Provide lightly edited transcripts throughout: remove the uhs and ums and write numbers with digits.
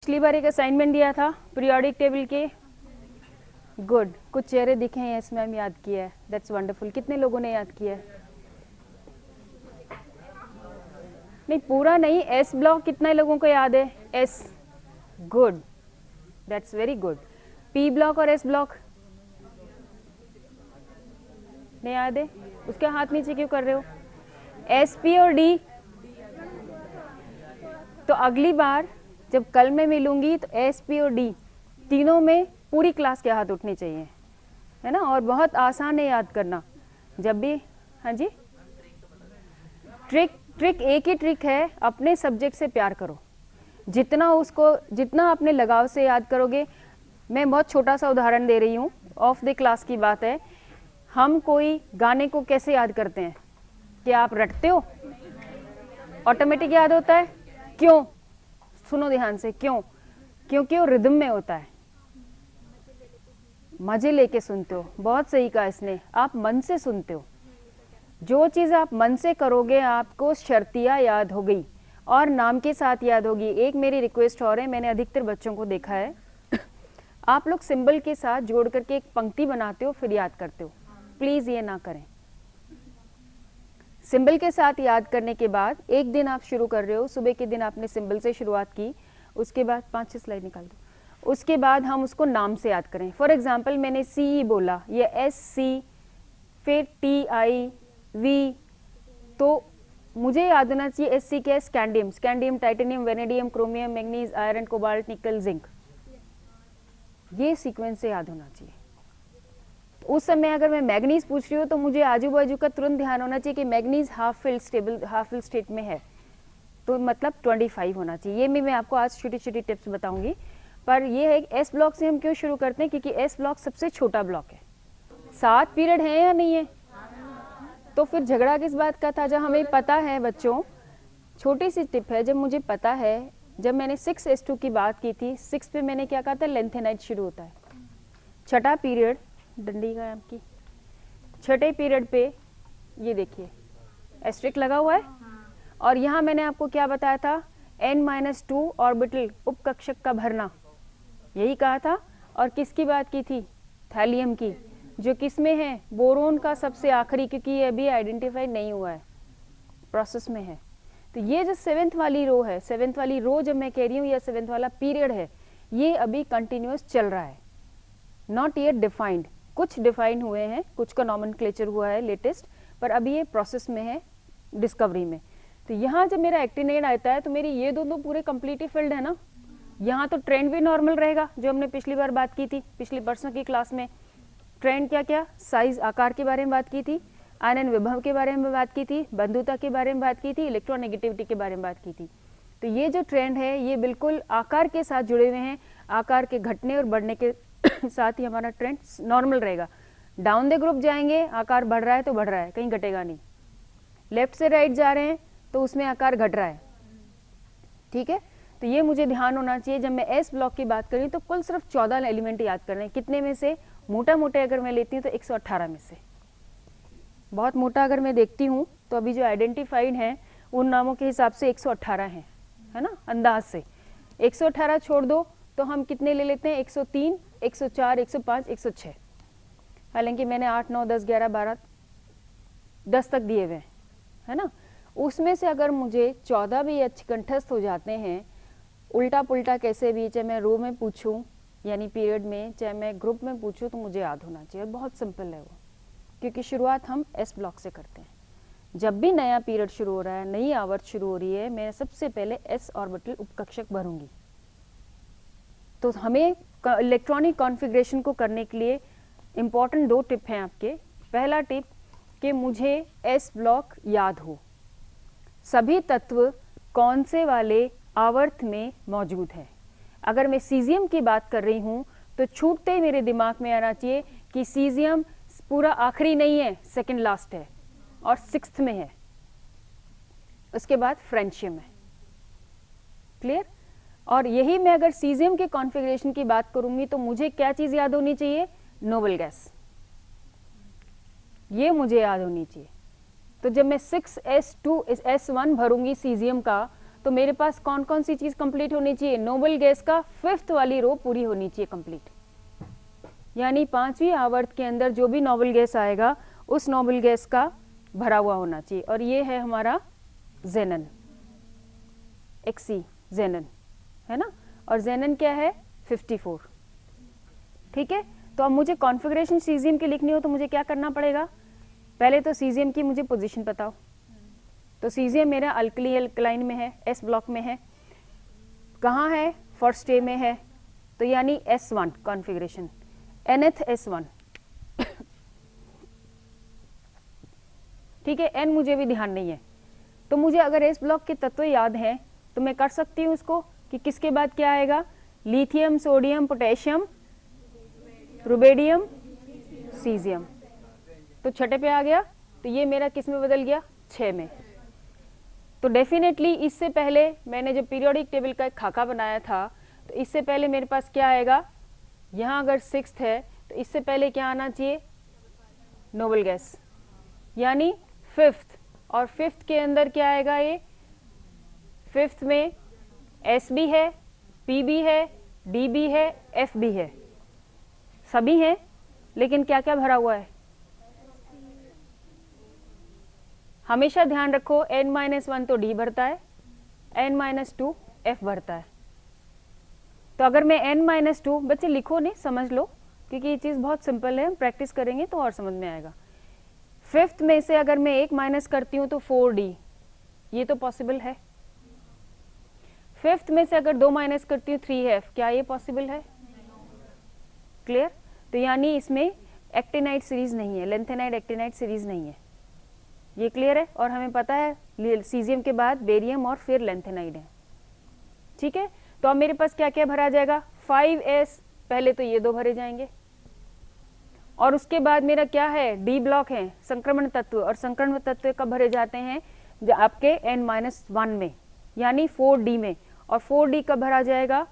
पिछली बार एक असाइनमेंट दिया था पीरियोडिक टेबल के। गुड, कुछ चेहरे दिखे हैं, यस मैम याद किया है, दैट्स वंडरफुल। कितने लोगों ने याद किया है? नहीं पूरा नहीं, एस ब्लॉक कितने लोगों को याद है? S, good, that's very good. P block और एस ब्लॉक नहीं याद है? उसका हाथ नीचे क्यों कर रहे हो? एस, पी और डी। तो अगली बार जब कल मैं मिलूंगी तो एस, पी और डी तीनों में पूरी क्लास के हाथ उठने चाहिए, है ना? और बहुत आसान है याद करना जब भी। हाँ जी, ट्रिक एक ही ट्रिक है, अपने सब्जेक्ट से प्यार करो। जितना अपने लगाव से याद करोगे। मैं बहुत छोटा सा उदाहरण दे रही हूँ, ऑफ द क्लास की बात है। हम कोई गाने को कैसे याद करते हैं? क्या आप रटते हो? ऑटोमेटिक याद होता है। क्यों? सुनो ध्यान से, क्यों? क्योंकि वो रिदम में होता है, मजे लेके सुनते हो। बहुत सही कहा इसने, आप मन से सुनते हो। जो चीज आप मन से करोगे आपको शर्तिया याद हो गई और नाम के साथ याद होगी। एक मेरी रिक्वेस्ट और है, मैंने अधिकतर बच्चों को देखा है, आप लोग सिंबल के साथ जोड़ करके एक पंक्ति बनाते हो फिर याद करते हो। प्लीज ये ना करें। सिंबल के साथ याद करने के बाद एक दिन आप शुरू कर रहे हो, सुबह के दिन आपने सिंबल से शुरुआत की, उसके बाद 5-6 स्लाइड निकाल दो, उसके बाद हम उसको नाम से याद करें। फॉर एग्जाम्पल मैंने सी बोला, ये एस सी, फिर टी आई वी, तो मुझे याद होना चाहिए एस सी क्या है? Scandium, scandium, titanium, vanadium, chromium, manganese, iron, cobalt, निकल, जिंक। ये सीक्वेंस से याद होना चाहिए। उस समय अगर मैं मैग्नीज पूछ रही हूँ तो मुझे आजू बाजू का तुरंत ध्यान होना चाहिए कि मैग्नीज हाफ फिल स्टेट में है, तो मतलब 25 होना चाहिए। ये मैं आपको आज छोटी छोटी टिप्स बताऊंगी। पर ये है एस ब्लॉक से हम क्यों शुरू करते हैं? क्योंकि एस ब्लॉक सबसे छोटा ब्लॉक है। 7 पीरियड है या नहीं है? तो फिर झगड़ा किस बात का था? जब हमें पता है बच्चों, छोटी सी टिप है, जब मुझे पता है, जब मैंने 6S2 की बात की थी, 6 पे मैंने क्या कहा था? लेंथेनाइट शुरू होता है। छठा पीरियड डंडी का आपकी, छठे पीरियड पे ये देखिए एस्ट्रिक लगा हुआ है। और यहाँ मैंने आपको क्या बताया था? n-2 ऑर्बिटल उपकक्षक का भरना, यही कहा था। और किसकी बात की थी? थैलियम की, जो किसमें है? बोरोन का सबसे आखिरी, क्योंकि ये अभी आइडेंटिफाई नहीं हुआ है, प्रोसेस में है। तो ये जो 7th वाली रो है, 7th वाली रो जब मैं कह रही हूँ, या 7th वाला पीरियड है, ये अभी कंटिन्यूस चल रहा है, नॉट येट डिफाइंड। कुछ डिफाइन हुए हैं, कुछ का नॉमेनक्लेचर हुआ है लेटेस्ट, पर अभी ये प्रोसेस में है, डिस्कवरी में। तो यहाँ जब मेरा एक्टिनेट आता है तो मेरी ये दोनों पूरे कंप्लीटली फिल्ड है ना। यहाँ तो ट्रेंड भी नॉर्मल रहेगा, जो हमने पिछली बार बात की थी, पिछली परसों की क्लास में। ट्रेंड क्या क्या? साइज, आकार के बारे में बात की थी, आयनन विभव के बारे में बात की थी, बंधुता के बारे में बात की थी, इलेक्ट्रोनेगेटिविटी के बारे में बात की थी। तो ये जो ट्रेंड है ये बिल्कुल आकार के साथ जुड़े हुए हैं। आकार के घटने और बढ़ने के साथ ही हमारा ट्रेंड नॉर्मल रहेगा। डाउन द ग्रुप जाएंगे, आकार बढ़ रहा है तो बढ़ रहा है, कहीं घटेगा नहीं। लेफ्ट से राइट जा रहे हैं तो उसमें आकार घट रहा है, ठीक है। तो ये मुझे ध्यान होना चाहिए। जब मैं एस ब्लॉक की बात करी तो कुल सिर्फ 14 एलिमेंट याद करने हैं। कितने में से? मोटा मोटे अगर मैं लेती हूँ तो 118 में से। बहुत मोटा अगर मैं देखती हूँ तो अभी जो आइडेंटिफाइड हैं उन नामों के हिसाब से 118 हैं, है ना, अंदाज से। 118 छोड़ दो तो हम कितने ले लेते हैं? 103, 104, 105, 106। हालांकि मैंने 8, 9, 10, 11, 12, 10 तक दिए हुए हैं, है ना। उसमें से अगर मुझे 14 भी अच्छे कंठस्थ हो जाते हैं, उल्टा पुल्टा कैसे भी, चाहे मैं रो में पूछूं यानी पीरियड में, चाहे मैं ग्रुप में पूछूं, तो मुझे याद होना चाहिए। बहुत सिंपल है वो, क्योंकि शुरुआत हम एस ब्लॉक से करते हैं। जब भी नया पीरियड शुरू हो रहा है, नई आवर्त शुरू हो रही है, मैं सबसे पहले एस ऑर्बिटल उपकक्षक भरूंगी। तो हमें इलेक्ट्रॉनिक कॉन्फ़िगरेशन को करने के लिए इंपॉर्टेंट 2 टिप हैं आपके। पहला टिप कि मुझे एस ब्लॉक याद हो, सभी तत्व कौन से वाले आवर्त में मौजूद है। अगर मैं सीजियम की बात कर रही हूं तो छूटते ही मेरे दिमाग में आना चाहिए कि सीजियम पूरा आखिरी नहीं है, सेकंड लास्ट है और 6th में है। उसके बाद फ्रेंशियम है। क्लियर? और यही मैं अगर सीजियम के कॉन्फ़िगरेशन की बात करूंगी तो मुझे क्या चीज याद होनी चाहिए? नोबल गैस, ये मुझे याद होनी चाहिए। तो जब मैं 6S2 S1 भरूंगी सीजियम का, तो मेरे पास कौन कौन सी चीज कंप्लीट होनी चाहिए, नोबल गैस का 5th वाली रो पूरी होनी चाहिए कंप्लीट, यानी 5वीं आवर्त के अंदर जो भी नोबल गैस आएगा उस नोबल गैस का भरा हुआ होना चाहिए। और ये है हमारा जेनन, एक्सी जेनन है ना, और जेनन क्या है 54। ठीक है, तो अब मुझे कॉन्फ़िगरेशन सीजियम की लिखनी हो तो मुझे क्या करना पड़ेगा, पहले तो सीजियम की मुझे पोजीशन बताओ। तो सीजियम मेरा अल्कली अल्कलाइन में है, एस ब्लॉक में है, कहाँ है, फर्स्ट ए में है, तो यानी S1 कॉन्फ़िगरेशन, nth S1 ठीक है, n मुझे भी ध्यान नहीं है। तो मुझे अगर एस ब्लॉक के तत्व याद हैं तो मैं कर सकती हूँ उसको कि किसके बाद क्या आएगा, lithium, sodium, potassium, rubidium, caesium. तो छठे पे आ गया, तो ये मेरा किस में बदल गया, 6 में। तो डेफिनेटली इससे पहले मैंने जो पीरियोडिक टेबल का एक खाका बनाया था, तो इससे पहले मेरे पास क्या आएगा, यहाँ अगर 6th है तो इससे पहले क्या आना चाहिए, नोबल गैस, यानी 5th, और 5th के अंदर क्या आएगा, ये 5th में S भी है, P भी है, D भी है, F भी है, सभी हैं, लेकिन क्या क्या भरा हुआ है, हमेशा ध्यान रखो n-1 तो D भरता है, n-2 F भरता है। तो अगर मैं n-2, बच्चे लिखो नहीं, समझ लो, क्योंकि ये चीज़ बहुत सिंपल है, हम प्रैक्टिस करेंगे तो और समझ में आएगा। 5th में से अगर मैं 1 माइनस करती हूँ तो 4D, ये तो पॉसिबल है। 5th में से अगर 2 माइनस करती हूँ 3F, क्या ये पॉसिबल है, क्लियर। तो यानी इसमें एक्टिनाइड सीरीज नहीं है, लेंथेनाइड एक्टिनाइड सीरीज नहीं है, ये क्लियर है। और हमें पता है सीजियम के बाद बेरियम और फिर लेंथेनाइड है, ठीक है। तो अब मेरे पास क्या क्या भरा जाएगा, 5S, पहले तो ये 2 भरे जाएंगे, और उसके बाद मेरा क्या है, डी ब्लॉक है, संक्रमण तत्व, और संक्रमण तत्व कब भरे जाते हैं, आपके n-1 में, यानी 4D में। और 4D कब भरा जाएगा,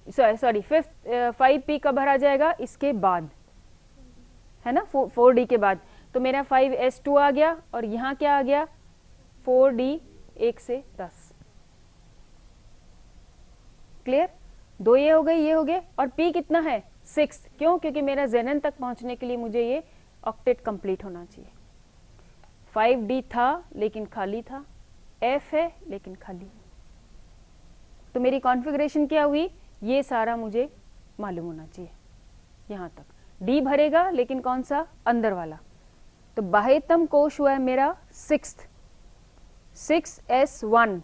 सॉरी 5P कब भरा जाएगा, इसके बाद, है ना, 4D के बाद। तो मेरा 5S2 आ गया, और यहाँ क्या आ गया, 4D 1 से 10, क्लियर। 2 ये हो गए, ये हो गए, और P कितना है, 6, क्यों, क्योंकि मेरा जेनन तक पहुंचने के लिए मुझे ये ऑक्टेट कंप्लीट होना चाहिए। 5D था लेकिन खाली था, F है लेकिन खाली, तो मेरी कॉन्फ़िगरेशन क्या हुई, ये सारा मुझे मालूम होना चाहिए यहाँ तक। D भरेगा लेकिन कौन सा, अंदर वाला। तो बाह्यतम कोश हुआ है मेरा 6th, 6S1।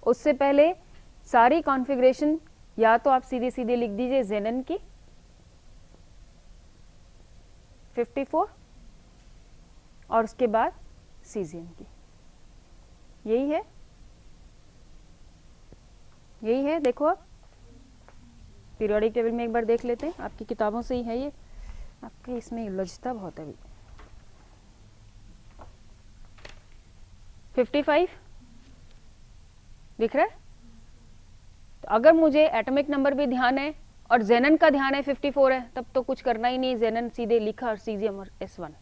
उससे पहले सारी कॉन्फ़िगरेशन या तो आप सीधे सीधे लिख दीजिए जेनन की 54, और उसके बाद सीजियम की, यही है, यही है। देखो आप पीरियोडिक टेबल में एक बार देख लेते हैं, आपकी किताबों से ही है ये, आपके इसमें उलझता बहुत है अभी। 55 दिख रहा है। तो अगर मुझे एटॉमिक नंबर भी ध्यान है और जेनन का ध्यान है 54 है, तब तो कुछ करना ही नहीं, जेनन सीधे लिखा और सीजियम और S1,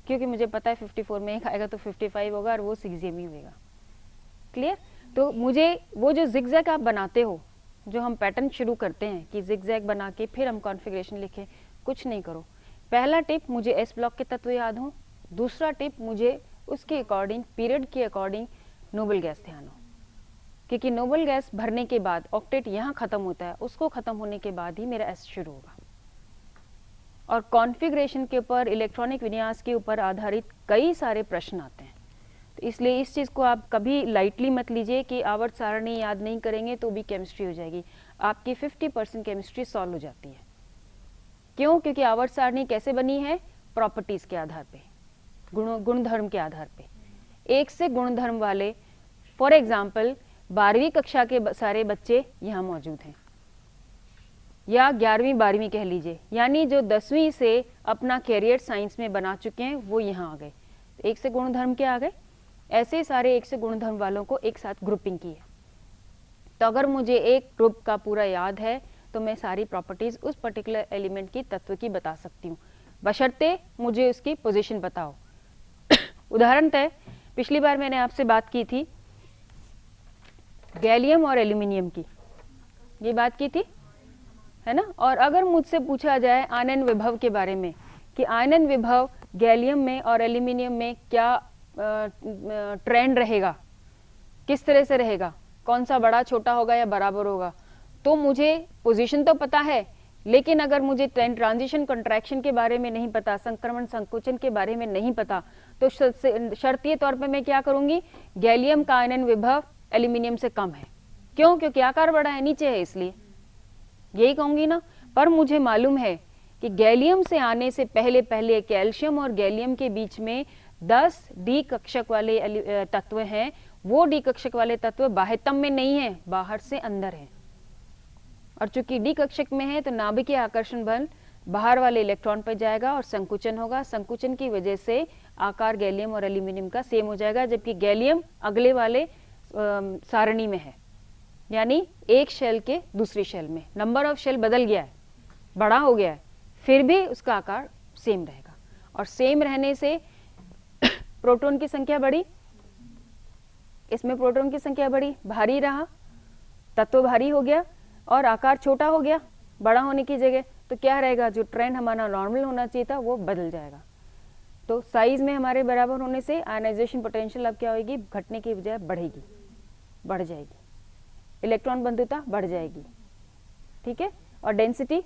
क्योंकि मुझे पता है 54 में एक आएगा तो 55 होगा और वो सीजियम ही होगा, क्लियर। तो मुझे वो जो जिगजैग आप बनाते हो, जो हम पैटर्न शुरू करते हैं कि जिगजैग बना के फिर हम कॉन्फ़िगरेशन लिखें, कुछ नहीं करो। पहला टिप, मुझे एस ब्लॉक के तत्व याद हो। दूसरा टिप, मुझे उसके अकॉर्डिंग, पीरियड के अकॉर्डिंग नोबल गैस ध्यान हो, क्योंकि नोबल गैस भरने के बाद ऑक्टेट यहाँ खत्म होता है, उसको खत्म होने के बाद ही मेरा एस शुरू होगा। और कॉन्फ़िगरेशन के ऊपर, इलेक्ट्रॉनिक विन्यास के ऊपर आधारित कई सारे प्रश्न आते हैं, तो इसलिए इस चीज़ को आप कभी लाइटली मत लीजिए कि आवर्त सारणी याद नहीं करेंगे तो भी केमिस्ट्री हो जाएगी। आपकी 50% केमिस्ट्री सॉल्व हो जाती है। क्यों? क्योंकि आवर्त सारणी कैसे बनी है, प्रॉपर्टीज के आधार पे, गुणधर्म के आधार पे। एक से गुणधर्म वाले, फॉर एग्जाम्पल 12वीं कक्षा के सारे बच्चे यहाँ मौजूद हैं, या 11वीं 12वीं कह लीजिए, यानी जो 10वीं से अपना कैरियर साइंस में बना चुके हैं वो यहाँ आ गए। एक से गुणधर्म के आ गए, ऐसे सारे एक से गुणधर्म वालों को एक साथ ग्रुपिंग की है। तो अगर मुझे एक ग्रुप का पूरा याद है तो मैं सारी प्रॉपर्टीज उस पर्टिकुलर एलिमेंट की, तत्व की बता सकती हूँ, बशर्ते मुझे उसकी पोजीशन बताओ। उदाहरणतः पिछली बार मैंने आपसे बात की थी गैलियम और एल्यूमिनियम की, ये बात की थी, है ना। और अगर मुझसे पूछा जाए आयनन विभव के बारे में कि आयनन विभव गैलियम में और एल्यूमिनियम में क्या ट्रेंड रहेगा, किस तरह से रहेगा, कौन सा बड़ा छोटा होगा या बराबर होगा, तो मुझे पोजीशन तो पता है, लेकिन अगर मुझे ट्रांजिशन कंट्रैक्शन के बारे में नहीं पता, संक्रमण संकोचन के बारे में नहीं पता, तो शर्तीय तौर पे मैं क्या करूंगी, गैलियम का आयनन विभव एल्यूमिनियम से कम है। क्यों? क्योंकि आकार बड़ा है, नीचे है, इसलिए यही कहूंगी ना। पर मुझे मालूम है कि गैलियम से आने से पहले पहले कैल्शियम और गैलियम के बीच में 10 डी कक्षक वाले तत्व हैं। वो डी कक्षक वाले तत्व बाह्यतम में नहीं है, बाहर से अंदर है। और चूंकि डी कक्षक में है तो नाभिकीय आकर्षण बल बाहर वाले इलेक्ट्रॉन पर जाएगा और संकुचन होगा। संकुचन की वजह से आकार गैलियम और एल्यूमिनियम का सेम हो जाएगा, जबकि गैलियम अगले वाले सारणी में है, यानी एक शेल के दूसरी शेल में नंबर ऑफ शेल बदल गया है, बड़ा हो गया है, फिर भी उसका आकार सेम रहेगा। और सेम रहने से प्रोटॉन की संख्या बढ़ी, इसमें प्रोटॉन की संख्या बढ़ी, भारी रहा, तत्व भारी हो गया और आकार छोटा हो गया बड़ा होने की जगह, तो क्या रहेगा, जो ट्रेंड हमारा नॉर्मल होना चाहिए था वो बदल जाएगा। तो साइज में हमारे बराबर होने से आयनाइजेशन पोटेंशियल अब क्या होगी, घटने की बजाय बढ़ेगी, बढ़ जाएगी, इलेक्ट्रॉन बंधुता बढ़ जाएगी, ठीक है। और डेंसिटी,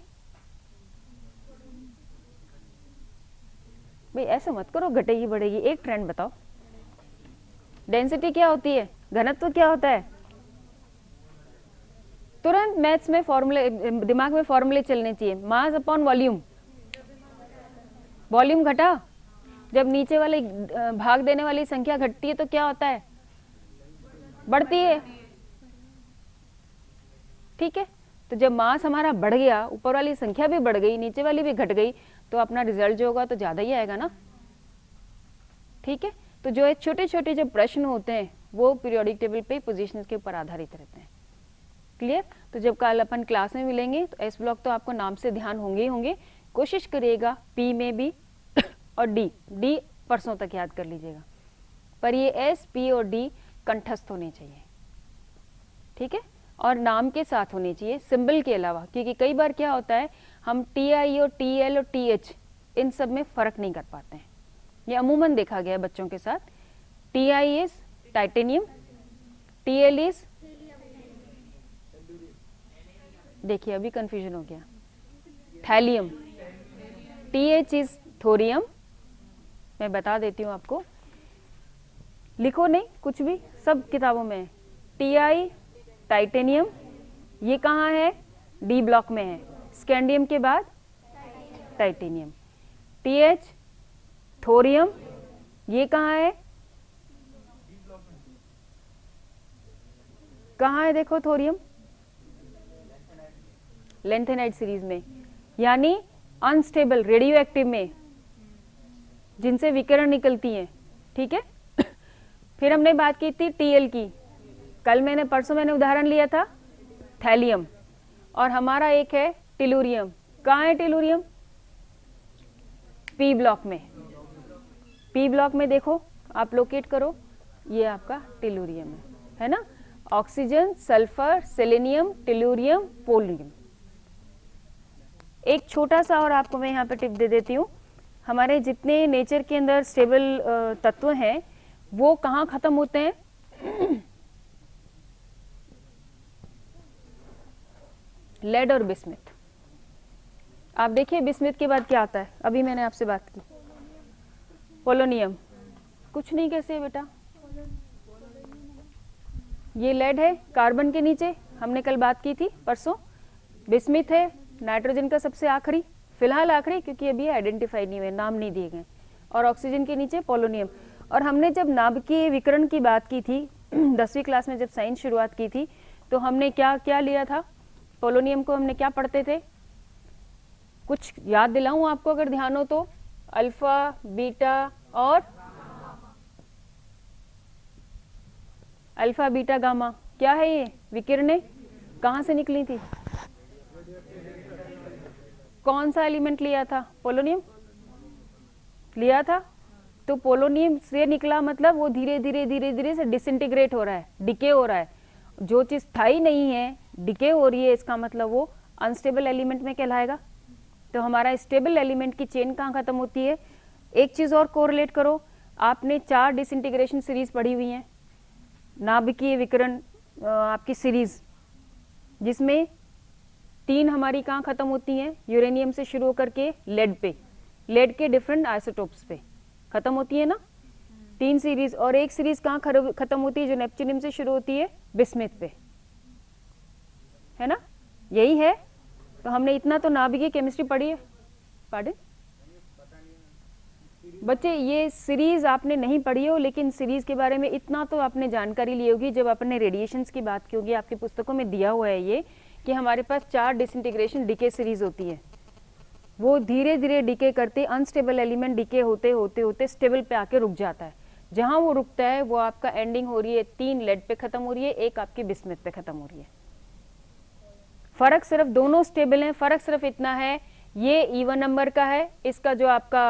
भाई ऐसे मत करो, घटेगी बढ़ेगी, एक ट्रेंड बताओ। डेंसिटी क्या होती है, घनत्व क्या होता है, तुरंत मैथ्स में फॉर्मूले, दिमाग में फॉर्मूले चलने चाहिए। मास अपॉन वॉल्यूम, वॉल्यूम घटा, जब नीचे वाले भाग देने वाली संख्या घटती है तो क्या होता है, बढ़ती है, ठीक है। तो जब मास हमारा बढ़ गया, ऊपर वाली संख्या भी बढ़ गई, नीचे वाली भी घट गई, तो अपना रिजल्ट जो होगा तो ज्यादा ही आएगा ना, ठीक है। तो जो छोटे छोटे जो प्रश्न होते हैं वो पीरियोडिक टेबल पे पोजीशंस के ऊपर आधारित रहते हैं, क्लियर। तो जब कल अपन क्लास में मिलेंगे तो एस ब्लॉक तो आपको नाम से ध्यान होंगे ही होंगे, कोशिश करिएगा पी में भी और डी परसों तक याद कर लीजिएगा, पर ये एस, पी और डी कंठस्थ होने चाहिए, ठीक है, और नाम के साथ होने चाहिए, सिंबल के अलावा। क्योंकि कई बार क्या होता है, हम टी आई और टी एल और टी एच इन सब में फर्क नहीं कर पाते हैं, ये अमूमन देखा गया है बच्चों के साथ। T I is titanium, T L is, देखिए अभी कंफ्यूजन हो गया, thallium, T H is thorium, मैं बता देती हूँ आपको, लिखो नहीं कुछ भी, सब किताबों में है। टी आई टाइटेनियम, ये कहाँ है, डी ब्लॉक में है, स्कैंडियम के बाद टाइटेनियम। टी एच थोरियम, ये कहाँ है, कहाँ है, देखो थोरियम लेंथेनाइड सीरीज में, यानी अनस्टेबल रेडियो एक्टिव में, जिनसे विकिरण निकलती हैं, ठीक है। फिर हमने बात की थी टीएल की, कल मैंने परसों मैंने उदाहरण लिया था थैलियम, और हमारा एक है टेलुरियम, कहाँ है टेलुरियम, पी ब्लॉक में, पी ब्लॉक में देखो आप लोकेट करो, ये आपका टेलुरियम है ना। Oxygen, sulphur, selenium, tellurium, polonium. एक छोटा सा और आपको मैं यहाँ पे टिप दे देती हूँ, हमारे जितने नेचर के अंदर स्टेबल तत्व हैं वो कहाँ खत्म होते हैं, लेड और बिस्मिथ। आप देखिए बिस्मिथ के बाद क्या आता है, अभी मैंने आपसे बात की, पोलोनियम, कुछ नहीं, कैसे है बेटा, ये लेड है कार्बन के नीचे, हमने कल बात की थी परसों, बिस्मिथ है नाइट्रोजन का सबसे आखिरी, फिलहाल आखिरी क्योंकि अभी आइडेंटिफाई नहीं हुए, नाम नहीं दिए गए, और ऑक्सीजन के नीचे पोलोनियम। और हमने जब नाभिकीय विकिरण की बात की थी 10वीं क्लास में, जब साइंस शुरुआत की थी, तो हमने क्या क्या लिया था, पोलोनियम को हमने क्या पढ़ते थे, कुछ याद दिलाऊं आपको अगर ध्यान हो तो, अल्फा, बीटा और अल्फा, बीटा, गामा, क्या है ये विकिरणें, कहां से निकली थी, कौन सा एलिमेंट लिया था, पोलोनियम लिया था, तो पोलोनियम से निकला मतलब वो धीरे धीरे से डिसइंटीग्रेट हो रहा है, डिके हो रहा है। जो चीज स्थायी नहीं है, डिके हो रही है, इसका मतलब वो अनस्टेबल एलिमेंट में कहलाएगा। तो हमारा स्टेबल एलिमेंट की चेन कहाँ खत्म होती है? एक चीज और कोरिलेट करो, आपने 4 डिसइंटीग्रेशन सीरीज पढ़ी हुई हैं, नाभिकीय विकिरण आपकी सीरीज, जिसमें 3 हमारी कहाँ खत्म होती हैं? यूरेनियम से शुरू होकर के लेड पे, लेड के डिफरेंट आइसोटोप्स पे खत्म होती है ना 3 सीरीज। और एक सीरीज कहाँ खत्म होती है? जो नेपच्यूनियम से शुरू होती है, बिस्मिथ पे, है ना, यही है। तो हमने इतना तो नाभिकीय केमिस्ट्री पढ़ी है। पार्डन बच्चे, ये सीरीज आपने नहीं पढ़ी हो, लेकिन सीरीज के बारे में इतना तो आपने जानकारी ली होगी जब आपने रेडिएशंस की बात की होगी। आपकी पुस्तकों में दिया हुआ है ये कि हमारे पास 4 डिसइंटीग्रेशन डीके सीरीज होती है। वो धीरे धीरे डीके करते, अनस्टेबल एलिमेंट डीके होते होते होते स्टेबल पे आके रुक जाता है। जहां वो रुकता है वो आपका एंडिंग हो रही है 3 लेड पे खत्म हो रही है, एक आपकी बिस्मिथ पे खत्म हो रही है। फर्क सिर्फ, दोनों स्टेबल हैं, फर्क सिर्फ इतना है, ये इवन नंबर का है, इसका जो आपका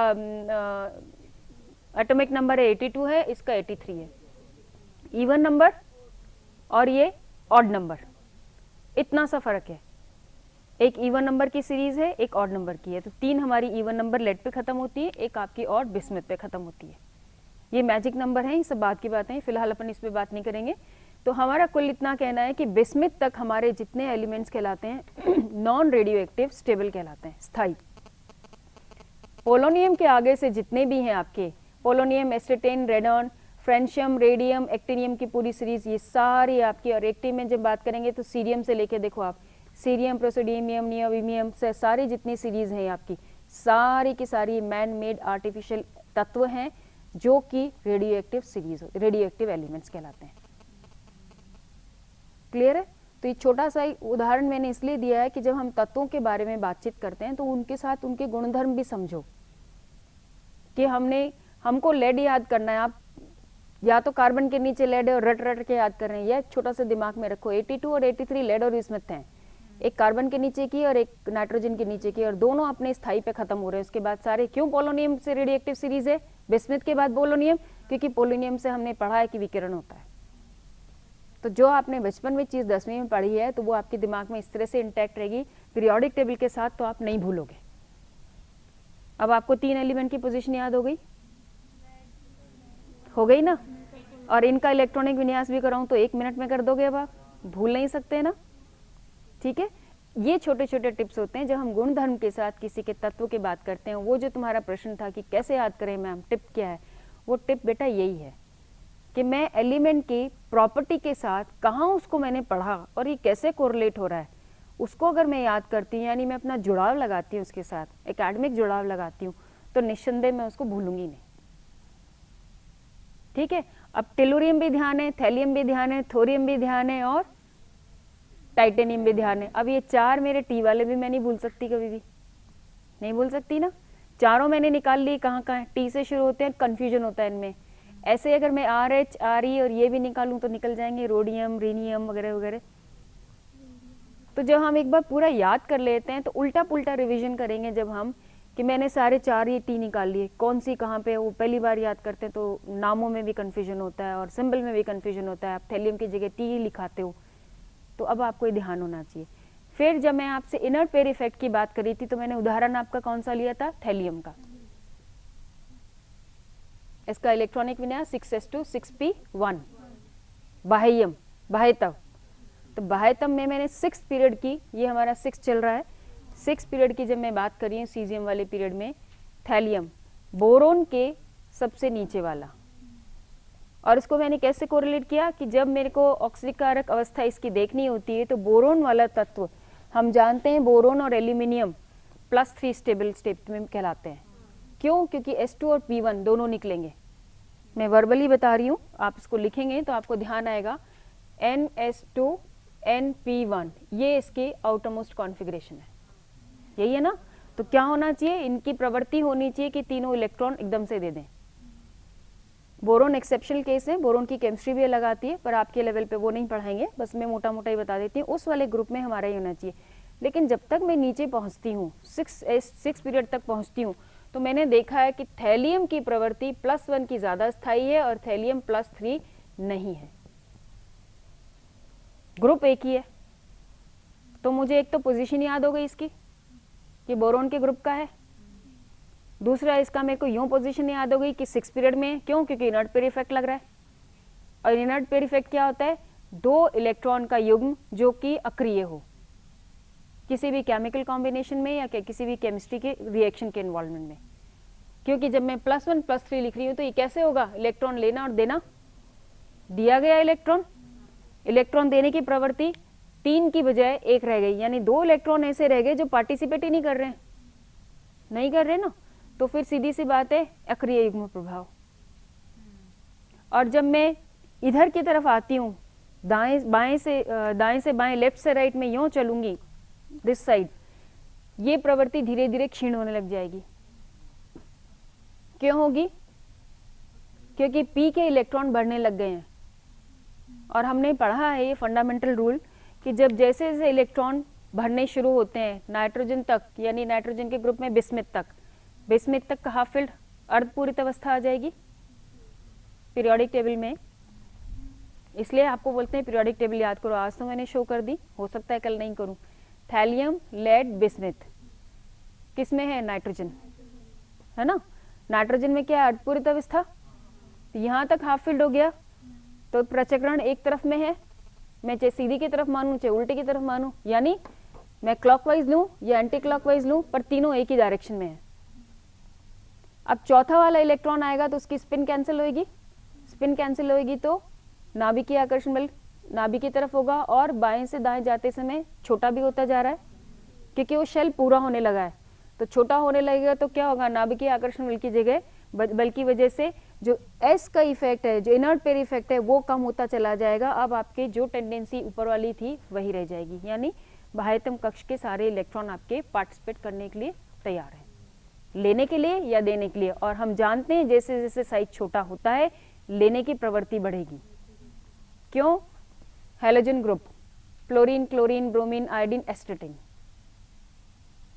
एटॉमिक नंबर है 82 है, इसका 83 है। इवन नंबर और ये ऑड नंबर, इतना सा फर्क है। एक इवन नंबर की सीरीज है, एक ऑड नंबर की है। तो 3 हमारी इवन नंबर लेड पे खत्म होती है, एक आपकी ऑड बिस्मिथ पे खत्म होती है। ये मैजिक नंबर है, ये सब बात की बातें हैं, फिलहाल अपन इस पे बात नहीं करेंगे। तो हमारा कुल इतना कहना है कि बिस्मिथ तक हमारे जितने एलिमेंट्स कहलाते हैं नॉन रेडियो एक्टिव स्टेबल कहलाते हैं, स्थायी। पोलोनियम के आगे से जितने भी हैं आपके, polonium, astatine, radon, francium, radium, actinium की पूरी सीरीज, ये सारी आपकी, और एक्टिव में जब बात करेंगे तो सीरियम से लेके देखो आप, सीरियम, प्रोसोडियमियम, नियोबियम से सारी जितनी सीरीज हैं आपकी, सारी की सारी मैन मेड आर्टिफिशियल तत्व हैं जो कि radio active series, radio active elements कहलाते हैं। क्लियर है? तो ये छोटा सा उदाहरण मैंने इसलिए दिया है कि जब हम तत्वों के बारे में बातचीत करते हैं तो उनके साथ उनके गुणधर्म भी समझो। कि हमको लेड याद करना है, आप या तो कार्बन के नीचे लेड है और रट रट के याद कर रहे हैं, यह छोटा सा दिमाग में रखो। 82 और 83 लेड और बिस्मिथ हैं, एक कार्बन के नीचे की और एक नाइट्रोजन के नीचे की, और दोनों अपने स्थायी पे खत्म हो रहे हैं। उसके बाद सारे, क्यों पोलोनियम से रेडियोएक्टिव सीरीज है, बिस्मिथ के बाद पोलोनियम, क्योंकि पोलोनियम से हमने पढ़ा है कि विकिरण होता है। तो जो आपने बचपन में चीज 10वीं में पढ़ी है तो वो आपके दिमाग में इस तरह से इंटैक्ट रहेगी पीरियोडिक टेबल के साथ, तो आप नहीं भूलोगे। अब आपको 3 एलिमेंट की पोजीशन याद हो गई ना, और इनका इलेक्ट्रॉनिक विन्यास भी कराऊं तो 1 मिनट में कर दोगे। अब आप भूल नहीं सकते ना, ठीक है। ये छोटे छोटे टिप्स होते हैं जब हम गुणधर्म के साथ किसी के तत्व की बात करते हैं। वो जो तुम्हारा प्रश्न था कि कैसे याद करें मैम, टिप क्या है, वो टिप बेटा यही है कि मैं एलिमेंट की प्रॉपर्टी के साथ कहाँ उसको मैंने पढ़ा और ये कैसे कोरिलेट हो रहा है, उसको अगर मैं याद करती हूँ, यानी मैं अपना जुड़ाव लगाती हूँ उसके साथ, एकेडमिक जुड़ाव लगाती हूँ, तो निस्संदेह मैं उसको भूलूंगी नहीं। ठीक है। अब टेलुरियम भी ध्यान है, थैलियम भी ध्यान है, थोरियम भी ध्यान है और टाइटेनियम भी ध्यान है। अब ये 4 मेरे टी वाले भी मैं नहीं भूल सकती, कभी भी नहीं भूल सकती ना। चारों मैंने निकाल ली, कहाँ कहाँ है, टी से शुरू होते हैं, कंफ्यूजन होता है इनमें। ऐसे अगर मैं RH, RE और ये भी निकालूं तो निकल जाएंगे, रोडियम, रीनियम वगैरह वगैरह। तो जब हम एक बार पूरा याद कर लेते हैं तो उल्टा पुल्टा रिवीजन करेंगे जब हम, कि मैंने सारे 4 ये टी निकाल लिए, कौन सी कहाँ पे, वो पहली बार याद करते हैं तो नामों में भी कन्फ्यूजन होता है और सिंबल में भी कन्फ्यूजन होता है। आप थैलियम की जगह टी लिखाते हो, तो अब आपको ध्यान होना चाहिए। फिर जब मैं आपसे इनर्ट पेयर इफेक्ट की बात करी थी तो मैंने उदाहरण आपका कौन सा लिया था, थैलियम का। इसका इलेक्ट्रॉनिक विन्यास 6s2 6p1। बाह्यम, बाह्यतम, तो बाह्यतम में मैंने 6 पीरियड की, ये हमारा 6 चल रहा है, 6 पीरियड की जब मैं बात कर रही हूँ सीजियम वाले पीरियड में, थैलियम बोरोन के सबसे नीचे वाला। और इसको मैंने कैसे कोरिलेट किया कि जब मेरे को ऑक्सीकारक अवस्था इसकी देखनी होती है तो बोरोन वाला तत्व, हम जानते हैं बोरोन और एल्यूमिनियम +3 स्टेबल स्टेट में कहलाते हैं। क्यों? क्योंकि S2 और P1 दोनों निकलेंगे। मैं वर्बली बता रही हूँ, आप इसको लिखेंगे तो आपको ध्यान आएगा। NS2 NP1, ये इसके आउटरमोस्ट कॉन्फ़िगरेशन है, यही है ना। तो क्या होना चाहिए, इनकी प्रवृत्ति होनी चाहिए कि तीनों इलेक्ट्रॉन एकदम से दे दें। बोरोन एक्सेप्शनल केस है, बोरोन की केमिस्ट्री भी अलग आती है, पर आपके लेवल पे वो नहीं पढ़ाएंगे, बस मैं मोटा मोटा ही बता देती हूँ। उस वाले ग्रुप में हमारा ही होना चाहिए। लेकिन जब तक मैं नीचे पहुंचती हूँ, 6 पीरियड तक पहुंचती हूँ, तो मैंने देखा है कि थैलियम की प्रवृत्ति +1 की ज्यादा स्थायी है और थैलियम +3 नहीं है, ग्रुप एक ही है। तो मुझे एक तो पोजीशन याद हो गई इसकी कि बोरोन के ग्रुप का है, दूसरा इसका मेरे को यूं पोजीशन याद हो गई कि 6 पीरियड में है। क्यों? क्योंकि इनर्ट पेयर इफेक्ट लग रहा है, और इनर्ट पेयर इफेक्ट क्या होता है? 2 इलेक्ट्रॉन का युग्म जो कि अक्रिय हो किसी भी केमिकल कॉम्बिनेशन में या किसी भी केमिस्ट्री के रिएक्शन के इन्वॉल्वमेंट में। क्योंकि जब मैं +1 +3 लिख रही हूं तो ये कैसे होगा? इलेक्ट्रॉन लेना और देना, दिया गया इलेक्ट्रॉन देने की प्रवृत्ति 3 की बजाय 1 रह गई, यानी 2 इलेक्ट्रॉन ऐसे रह गए जो पार्टिसिपेट ही नहीं कर रहे ना, तो फिर सीधी सी बात है अक्रिय युग्म प्रभाव। और जब मैं इधर की तरफ आती हूँ, दाएं से बाएं, लेफ्ट से राइट में यूं चलूंगी दिस साइड, ये प्रवृत्ति धीरे धीरे क्षीण होने लग जाएगी। क्यों होगी? क्योंकि पी के इलेक्ट्रॉन बढ़ने लग गए हैं, और हमने पढ़ा है ये फंडामेंटल रूल कि जब जैसे जैसे इलेक्ट्रॉन बढ़ने शुरू होते हैं नाइट्रोजन तक, यानी नाइट्रोजन के ग्रुप में बिस्मिथ तक का हाफ फील्ड अर्धपूरित अवस्था आ जाएगी पीरियोडिक टेबल में। इसलिए आपको बोलते हैं पीरियोडिक टेबल याद करो। आज तो मैंने शो कर दी, हो सकता है कल नहीं करूं। थैलियम, लेड, बिस्मिथ किस में है? नाइट्रोजन, है ना। नाइट्रोजन में क्या है? अर्धपूरित अवस्था। यहां तक हाफ फील्ड हो गया, तो प्रचक्रण एक तरफ में है, मैं चाहे सीधी की तरफ मानूं चाहे उल्टे की तरफ मानूं, यानी मैं क्लॉकवाइज लूं या एंटी क्लॉकवाइज लूं, पर तीनों एक ही डायरेक्शन में है। अब चौथा वाला इलेक्ट्रॉन आएगा तो उसकी स्पिन कैंसिल होगी, तो नाभिकीय आकर्षण बल नाभि की तरफ होगा, और बाएं से दाएं जाते समय छोटा भी होता जा रहा है क्योंकि वो शेल पूरा होने लगा है। तो छोटा होने लगेगा तो क्या होगा? नाभिकीय आकर्षण बल की जगह बल की वजह से जो एस का इफेक्ट है, जो इनर्ट पेयर इफेक्ट है, वो कम होता चला जाएगा। अब आपके जो टेंडेंसी ऊपर वाली थी वही रह जाएगी, यानी बाह्यतम कक्ष के सारे इलेक्ट्रॉन आपके पार्टिसिपेट करने के लिए तैयार हैं, लेने के लिए या देने के लिए। और हम जानते हैं जैसे जैसे साइज छोटा होता है लेने की प्रवृत्ति बढ़ेगी। क्यों? Halogen group, fluorine, chlorine, bromine, iodine, एस्टेटिन,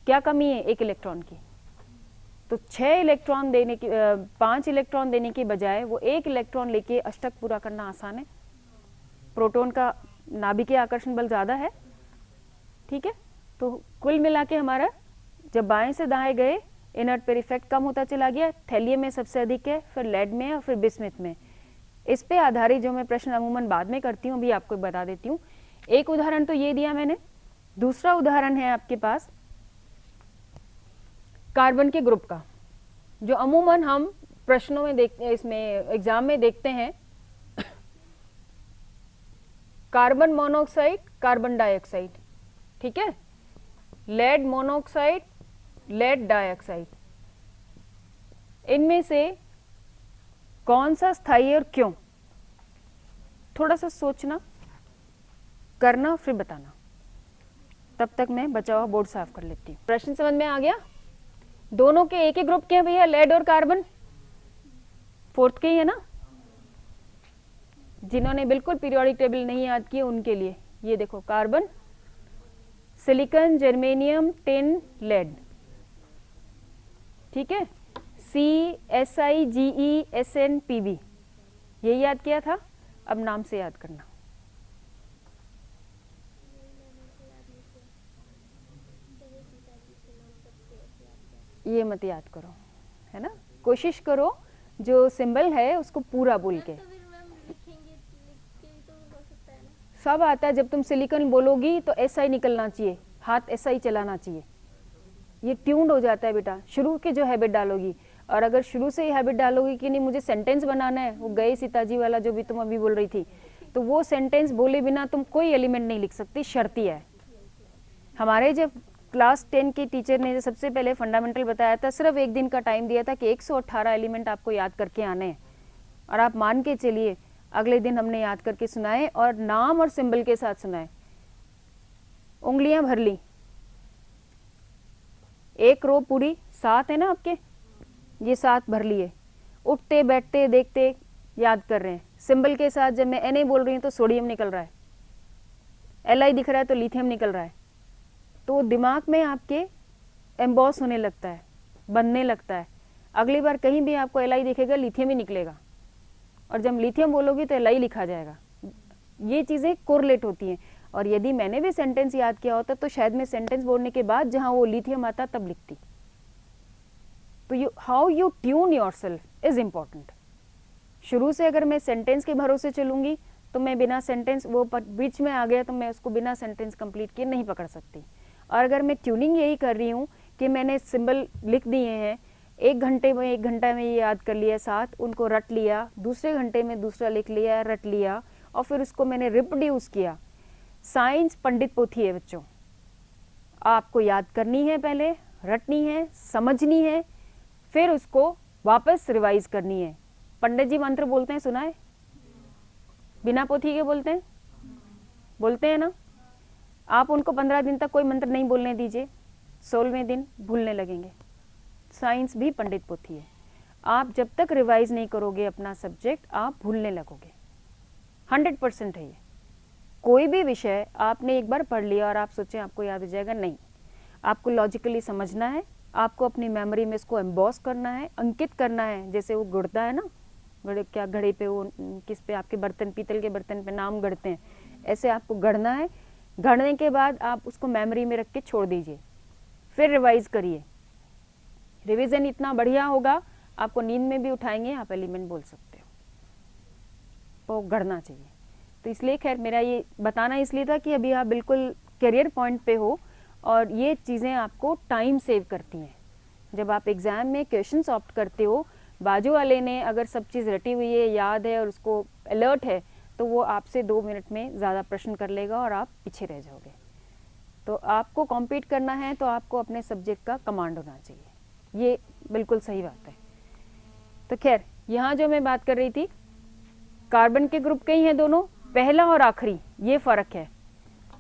क्या कमी है? 1 इलेक्ट्रॉन की। तो 5 इलेक्ट्रॉन देने की बजाय वो 1 इलेक्ट्रॉन लेके अष्टक पूरा करना आसान है। प्रोटॉन का नाभिकीय आकर्षण बल ज्यादा है, ठीक है। तो कुल मिला के हमारा जब बाएं से दाएं गए इनर्ट पेयर इफेक्ट कम होता चला गया। थैलियम में सबसे अधिक है, फिर लेड में और फिर बिस्मिथ में। इस पे आधारित जो मैं प्रश्न अमूमन बाद में करती हूँ, अभी आपको बता देती हूँ। एक उदाहरण तो ये दिया मैंने, दूसरा उदाहरण है आपके पास कार्बन के ग्रुप का, जो अमूमन हम प्रश्नों में देखते, इसमें एग्जाम में देखते हैं। कार्बन मोनोऑक्साइड, कार्बन डाइऑक्साइड, ठीक है, लेड मोनोऑक्साइड, लेड डाइऑक्साइड, इनमें से कौन सा स्थायी और क्यों? थोड़ा सा सोचना, करना, फिर बताना। तब तक मैं बचा हुआ बोर्ड साफ कर लेती हूँ। प्रश्न समझ में आ गया? दोनों के एक ही ग्रुप के हैं भैया, लेड और कार्बन, 4th के ही है ना। जिन्होंने बिल्कुल पीरियोडिक टेबल नहीं याद किए उनके लिए ये देखो, carbon, silicon, germanium, tin, lead, ठीक है। CSIGE SNPB, ये याद किया था, अब नाम से याद करना। ये मत याद करो, है ना। कोशिश करो जो सिंबल है उसको पूरा बोल के। सब आता है, जब तुम सिलिकॉन बोलोगी तो SI निकलना चाहिए, हाथ SI चलाना चाहिए, ये ट्यून्ड हो जाता है बेटा। शुरू के जो हैबिट डालोगी, और अगर शुरू से ही हैबिट डालोगी कि नहीं मुझे सेंटेंस बनाना है, वो गए सीताजी वाला जो भी तुम अभी बोल रही थी, तो वो सेंटेंस बोले बिना तुम कोई एलिमेंट नहीं लिख सकती, शर्ती है। हमारे जब क्लास 10 के टीचर ने सबसे पहले फंडामेंटल बताया था, सिर्फ 1 दिन का टाइम दिया था कि 118 एलिमेंट आपको याद करके आने हैं, और आप मान के चलिए अगले दिन हमने याद करके सुनाए, और नाम और सिंबल के साथ सुनाए। उंगलियां भर ली, 1 रो पूरी 7 है ना आपके, ये 7 भर लिए। उठते बैठते देखते याद कर रहे हैं। सिंबल के साथ जब मैं Na बोल रही हूँ तो सोडियम निकल रहा है, Li दिख रहा है तो लिथियम निकल रहा है, तो दिमाग में आपके एम्बॉस होने लगता है। बनने लगता है। अगली बार कहीं भी आपको Li दिखेगा, लिथियम ही निकलेगा, और जब लिथियम बोलोगी तो Li लिखा जाएगा। ये चीज़ें कोरिलेट होती हैं। और यदि मैंने भी सेंटेंस याद किया होता तो शायद मैं सेंटेंस बोलने के बाद जहाँ वो लिथियम आता तब लिखती। तो how you tune yourself is important. शुरू से अगर मैं सेंटेंस के भरोसे चलूंगी तो मैं बिना सेंटेंस, वो बीच में आ गया तो मैं उसको बिना सेंटेंस कंप्लीट किए नहीं पकड़ सकती। और अगर मैं ट्यूनिंग यही कर रही हूँ कि मैंने सिंबल लिख दिए हैं, 1 घंटे में 1 घंटा में ये याद कर लिया, 7 उनको रट लिया, दूसरे घंटे में दूसरा लिख लिया, रट लिया, और फिर उसको मैंने रिप्रोड्यूस किया। साइंस पंडित पोथी है बच्चों, आपको याद करनी है, पहले रटनी है, समझनी है, फिर उसको वापस रिवाइज करनी है। पंडित जी मंत्र बोलते हैं, सुना है? बिना पोथी के बोलते हैं ना। आप उनको 15 दिन तक कोई मंत्र नहीं बोलने दीजिए, 16वें दिन भूलने लगेंगे। साइंस भी पंडित पोथी है। आप जब तक रिवाइज नहीं करोगे अपना सब्जेक्ट, आप भूलने लगोगे। 100% है ये। कोई भी विषय आपने एक बार पढ़ लिया और आप सोचें आपको याद हो जाएगा, नहीं। आपको लॉजिकली समझना है, आपको अपनी मेमोरी में इसको एम्बॉस करना है, अंकित करना है। जैसे वो गढ़ता है ना, घड़े पे, वो किस पे, आपके बर्तन, पीतल के बर्तन पे नाम गढ़ते हैं, ऐसे आपको गढ़ना है। गढ़ने के बाद आप उसको मेमोरी में रख के छोड़ दीजिए, फिर रिवाइज करिए। रिवीजन इतना बढ़िया होगा, आपको नींद में भी उठाएंगे, आप एलिमेंट बोल सकते हो। वो गढ़ना चाहिए। तो इसलिए खैर मेरा ये बताना इसलिए था कि अभी आप बिल्कुल करियर पॉइंट पे हो और ये चीज़ें आपको टाइम सेव करती हैं। जब आप एग्ज़ाम में क्वेश्चन ऑप्ट करते हो, बाजू वाले ने अगर सब चीज़ रटी हुई है, याद है और उसको अलर्ट है, तो वो आपसे 2 मिनट में ज़्यादा प्रश्न कर लेगा और आप पीछे रह जाओगे। तो आपको कॉम्पीट करना है तो आपको अपने सब्जेक्ट का कमांड होना चाहिए, ये बिल्कुल सही बात है। तो खैर यहाँ जो मैं बात कर रही थी, कार्बन के ग्रुप के ही हैं दोनों, पहला और आखिरी, ये फ़र्क है।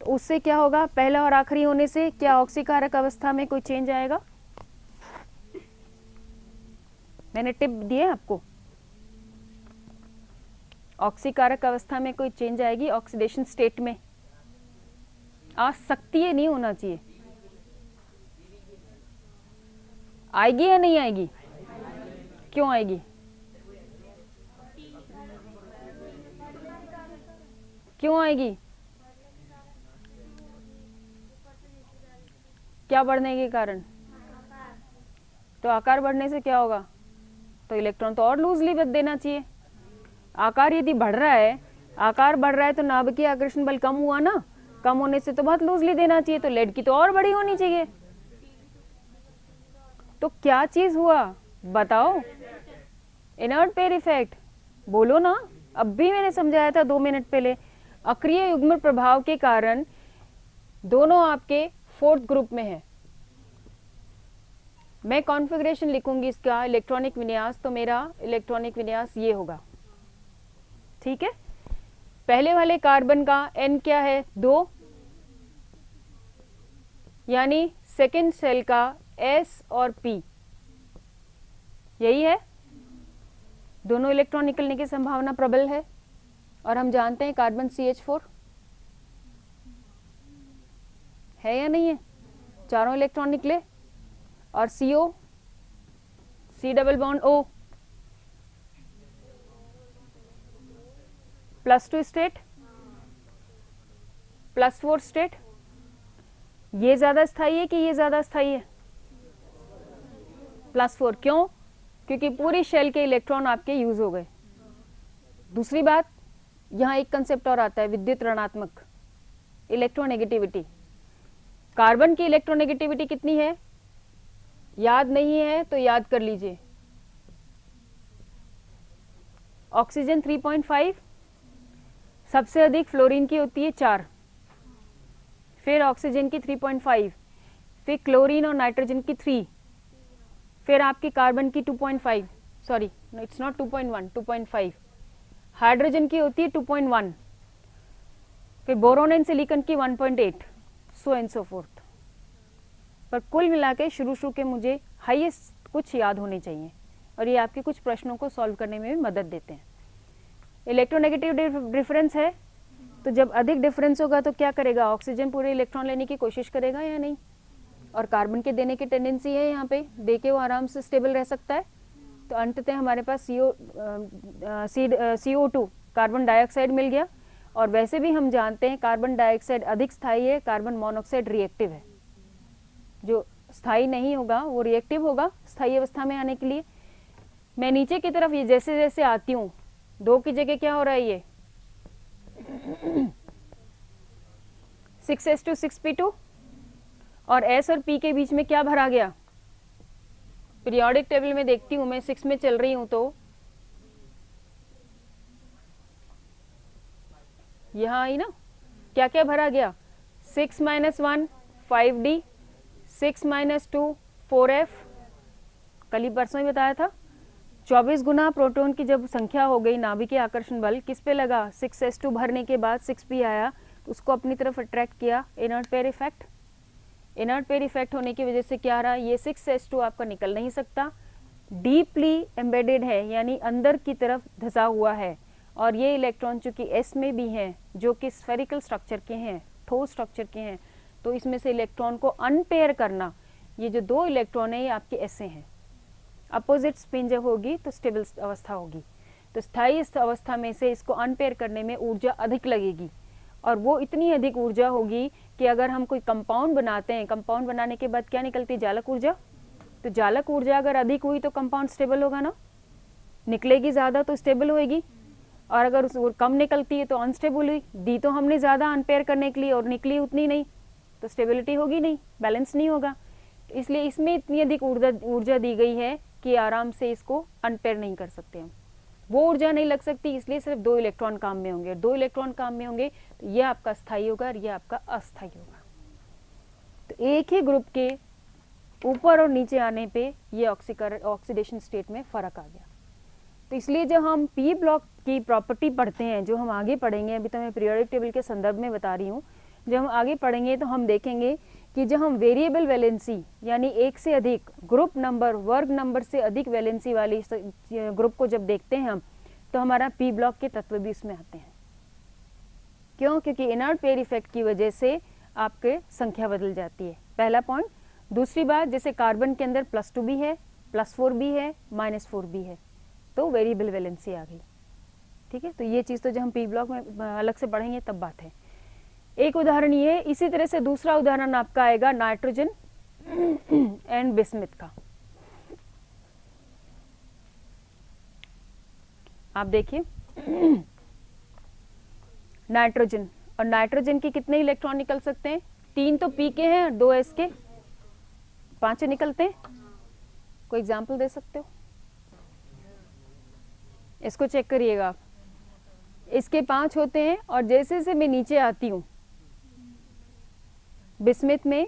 तो उससे क्या होगा, पहला और आखिरी होने से क्या ऑक्सीकारक अवस्था में कोई चेंज आएगा? मैंने टिप दी है आपको, ऑक्सीकारक अवस्था में कोई चेंज आएगी, ऑक्सीडेशन स्टेट में आ सकती है, नहीं होना चाहिए। आएगी या नहीं आएगी? क्यों आएगी? क्यों आएगी? क्या बढ़ने के कारण? तो आकार बढ़ने से क्या होगा? तो इलेक्ट्रॉन तो और लूजली बच देना चाहिए। आकार यदि बढ़ रहा है, आकार बढ़ रहा है तो नाभिकीय आकर्षण बल कम हुआ ना, कम होने से तो बहुत लूजली देना चाहिए, तो लेड की तो और बड़ी होनी चाहिए। तो क्या चीज हुआ बताओ? इनर्ट पेयर इफेक्ट, बोलो ना। अब भी मैंने समझाया था 2 मिनट पहले, अक्रिय युग्म प्रभाव के कारण दोनों आपके 4th ग्रुप में है। मैं कॉन्फ़िगरेशन लिखूंगी इसका, इलेक्ट्रॉनिक विन्यास, तो मेरा इलेक्ट्रॉनिक विन्यास ये होगा, ठीक है। पहले वाले कार्बन का N क्या है? 2, यानी सेकेंड सेल का S और P, यही है। दोनों इलेक्ट्रॉन निकलने की संभावना प्रबल है, और हम जानते हैं कार्बन CH4 है या नहीं है, चारों इलेक्ट्रॉन निकले, और CO, C double bond O, +2 state, +4 state. ये ज्यादा स्थायी है कि ये ज्यादा स्थायी है? +4। क्यों? क्योंकि पूरी शेल के इलेक्ट्रॉन आपके यूज हो गए। दूसरी बात, यहाँ एक कंसेप्ट और आता है, विद्युत ऋणात्मक, इलेक्ट्रोनेगेटिविटी। कार्बन की इलेक्ट्रोनेगेटिविटी कितनी है? याद नहीं है तो याद कर लीजिए। ऑक्सीजन 3.5, सबसे अधिक फ्लोरीन की होती है 4, फिर ऑक्सीजन की 3.5, फिर क्लोरीन और नाइट्रोजन की 3, फिर आपकी कार्बन की 2.5, सॉरी इट्स नॉट 2.1, 2.5, हाइड्रोजन की होती है 2.1, फिर बोरोन एंड सिलिकॉन की 1.8, सो एंड सो फोर्थ। पर कुल मिला के शुरू के मुझे हाईएस्ट कुछ याद होने चाहिए, और ये आपके कुछ प्रश्नों को सॉल्व करने में भी मदद देते हैं। इलेक्ट्रोनेगेटिव डिफरेंस है, तो जब अधिक डिफरेंस होगा तो क्या करेगा? ऑक्सीजन पूरे इलेक्ट्रॉन लेने की कोशिश करेगा या नहीं? और कार्बन के देने की टेंडेंसी है, यहाँ पे दे के वो आराम से स्टेबल रह सकता है। तो अंततः हमारे पास CO2 कार्बन डाइऑक्साइड मिल गया। और वैसे भी हम जानते हैं कार्बन डाइऑक्साइड अधिक स्थायी है, कार्बन मोनोऑक्साइड रिएक्टिव है। जो स्थायी नहीं होगा वो रिएक्टिव होगा स्थायी अवस्था में आने के लिए। मैं नीचे की तरफ ये जैसे जैसे आती हूँ, 2 की जगह क्या हो रहा है, ये 6s2 6p2 और S और P के बीच में क्या भरा गया। पीरियोडिक टेबल में देखती हूँ मैं 6 में चल रही हूँ तो यहाँ आई ना, क्या क्या भरा गया, 6 - 1 5d, 6 - 2 4f। कल ही परसों ही बताया था। 24 गुना प्रोटॉन की जब संख्या हो गई, नाभिकीय आकर्षण बल किस पे लगा, 6s2 भरने के बाद 6p आया तो उसको अपनी तरफ अट्रैक्ट किया, inert pair effect. Inert pair effect होने की वजह से क्या रहा, ये 6s2 आपका निकल नहीं सकता, डीपली एम्बेडेड है यानी अंदर की तरफ धंसा हुआ है। और ये इलेक्ट्रॉन चूंकि S में भी हैं जो कि स्फेरिकल स्ट्रक्चर के हैं, ठोस स्ट्रक्चर के हैं, तो इसमें से इलेक्ट्रॉन को अनपेयर करना, ये जो 2 इलेक्ट्रॉन है ये आपके S से हैं। अपोजिट स्पिन जब होगी तो स्टेबल अवस्था होगी, तो स्थायी अवस्था में से इसको अनपेयर करने में ऊर्जा अधिक लगेगी। और वो इतनी अधिक ऊर्जा होगी कि अगर हम कोई कंपाउंड बनाते हैं, कंपाउंड बनाने के बाद क्या निकलती है, जालक ऊर्जा। तो जालक ऊर्जा अगर अधिक हुई तो कंपाउंड स्टेबल होगा ना, निकलेगी ज़्यादा तो स्टेबल होएगी। और अगर उस कम निकलती है तो अनस्टेबल हुई, दी तो हमने ज़्यादा अनपेयर करने के लिए और निकली उतनी नहीं, तो स्टेबिलिटी होगी नहीं, बैलेंस नहीं होगा। इसलिए इसमें इतनी अधिक ऊर्जा दी गई है कि आराम से इसको अनपेयर नहीं कर सकते हम, वो ऊर्जा नहीं लग सकती, इसलिए सिर्फ 2 इलेक्ट्रॉन काम में होंगे। 2 इलेक्ट्रॉन काम में होंगे तो ये आपका स्थायी होगा और ये आपका अस्थायी होगा। तो एक ही ग्रुप के ऊपर और नीचे आने पे ये ऑक्सीडेशन स्टेट में फर्क आ गया। तो इसलिए जब हम पी ब्लॉक की प्रॉपर्टी पढ़ते हैं, जो हम आगे पढ़ेंगे, अभी तो मैं पीरियोडिक टेबल के संदर्भ में बता रही हूँ, जब हम आगे पढ़ेंगे तो हम देखेंगे कि जब हम वेरिएबल वैलेंसी यानी एक से अधिक ग्रुप नंबर, वर्ग नंबर से अधिक वैलेंसी वाली ग्रुप को जब देखते हैं हम, तो हमारा पी ब्लॉक के तत्व भी उसमें आते हैं। क्यों? क्योंकि इनर्ट पेयर इफेक्ट की वजह से आपके संख्या बदल जाती है, पहला पॉइंट। दूसरी बात, जैसे कार्बन के अंदर +2 भी है, +4 भी है, -4 भी है, तो वेरिएबल वैलेंसी आ गई। ठीक है, तो ये चीज़ तो जब हम पी ब्लॉक में अलग से पढ़ेंगे तब बात है। एक उदाहरण ये है, इसी तरह से दूसरा उदाहरण आपका आएगा नाइट्रोजन एंड बिस्मिथ का। आप देखिए नाइट्रोजन, और नाइट्रोजन के कितने इलेक्ट्रॉन निकल सकते हैं, 3 तो पी के हैं और 2 एस के, 5 निकलते हैं। कोई एग्जाम्पल दे सकते हो? इसको चेक करिएगा आप, इसके 5 होते हैं और जैसे जैसे मैं नीचे आती हूँ, बिस्मिथ में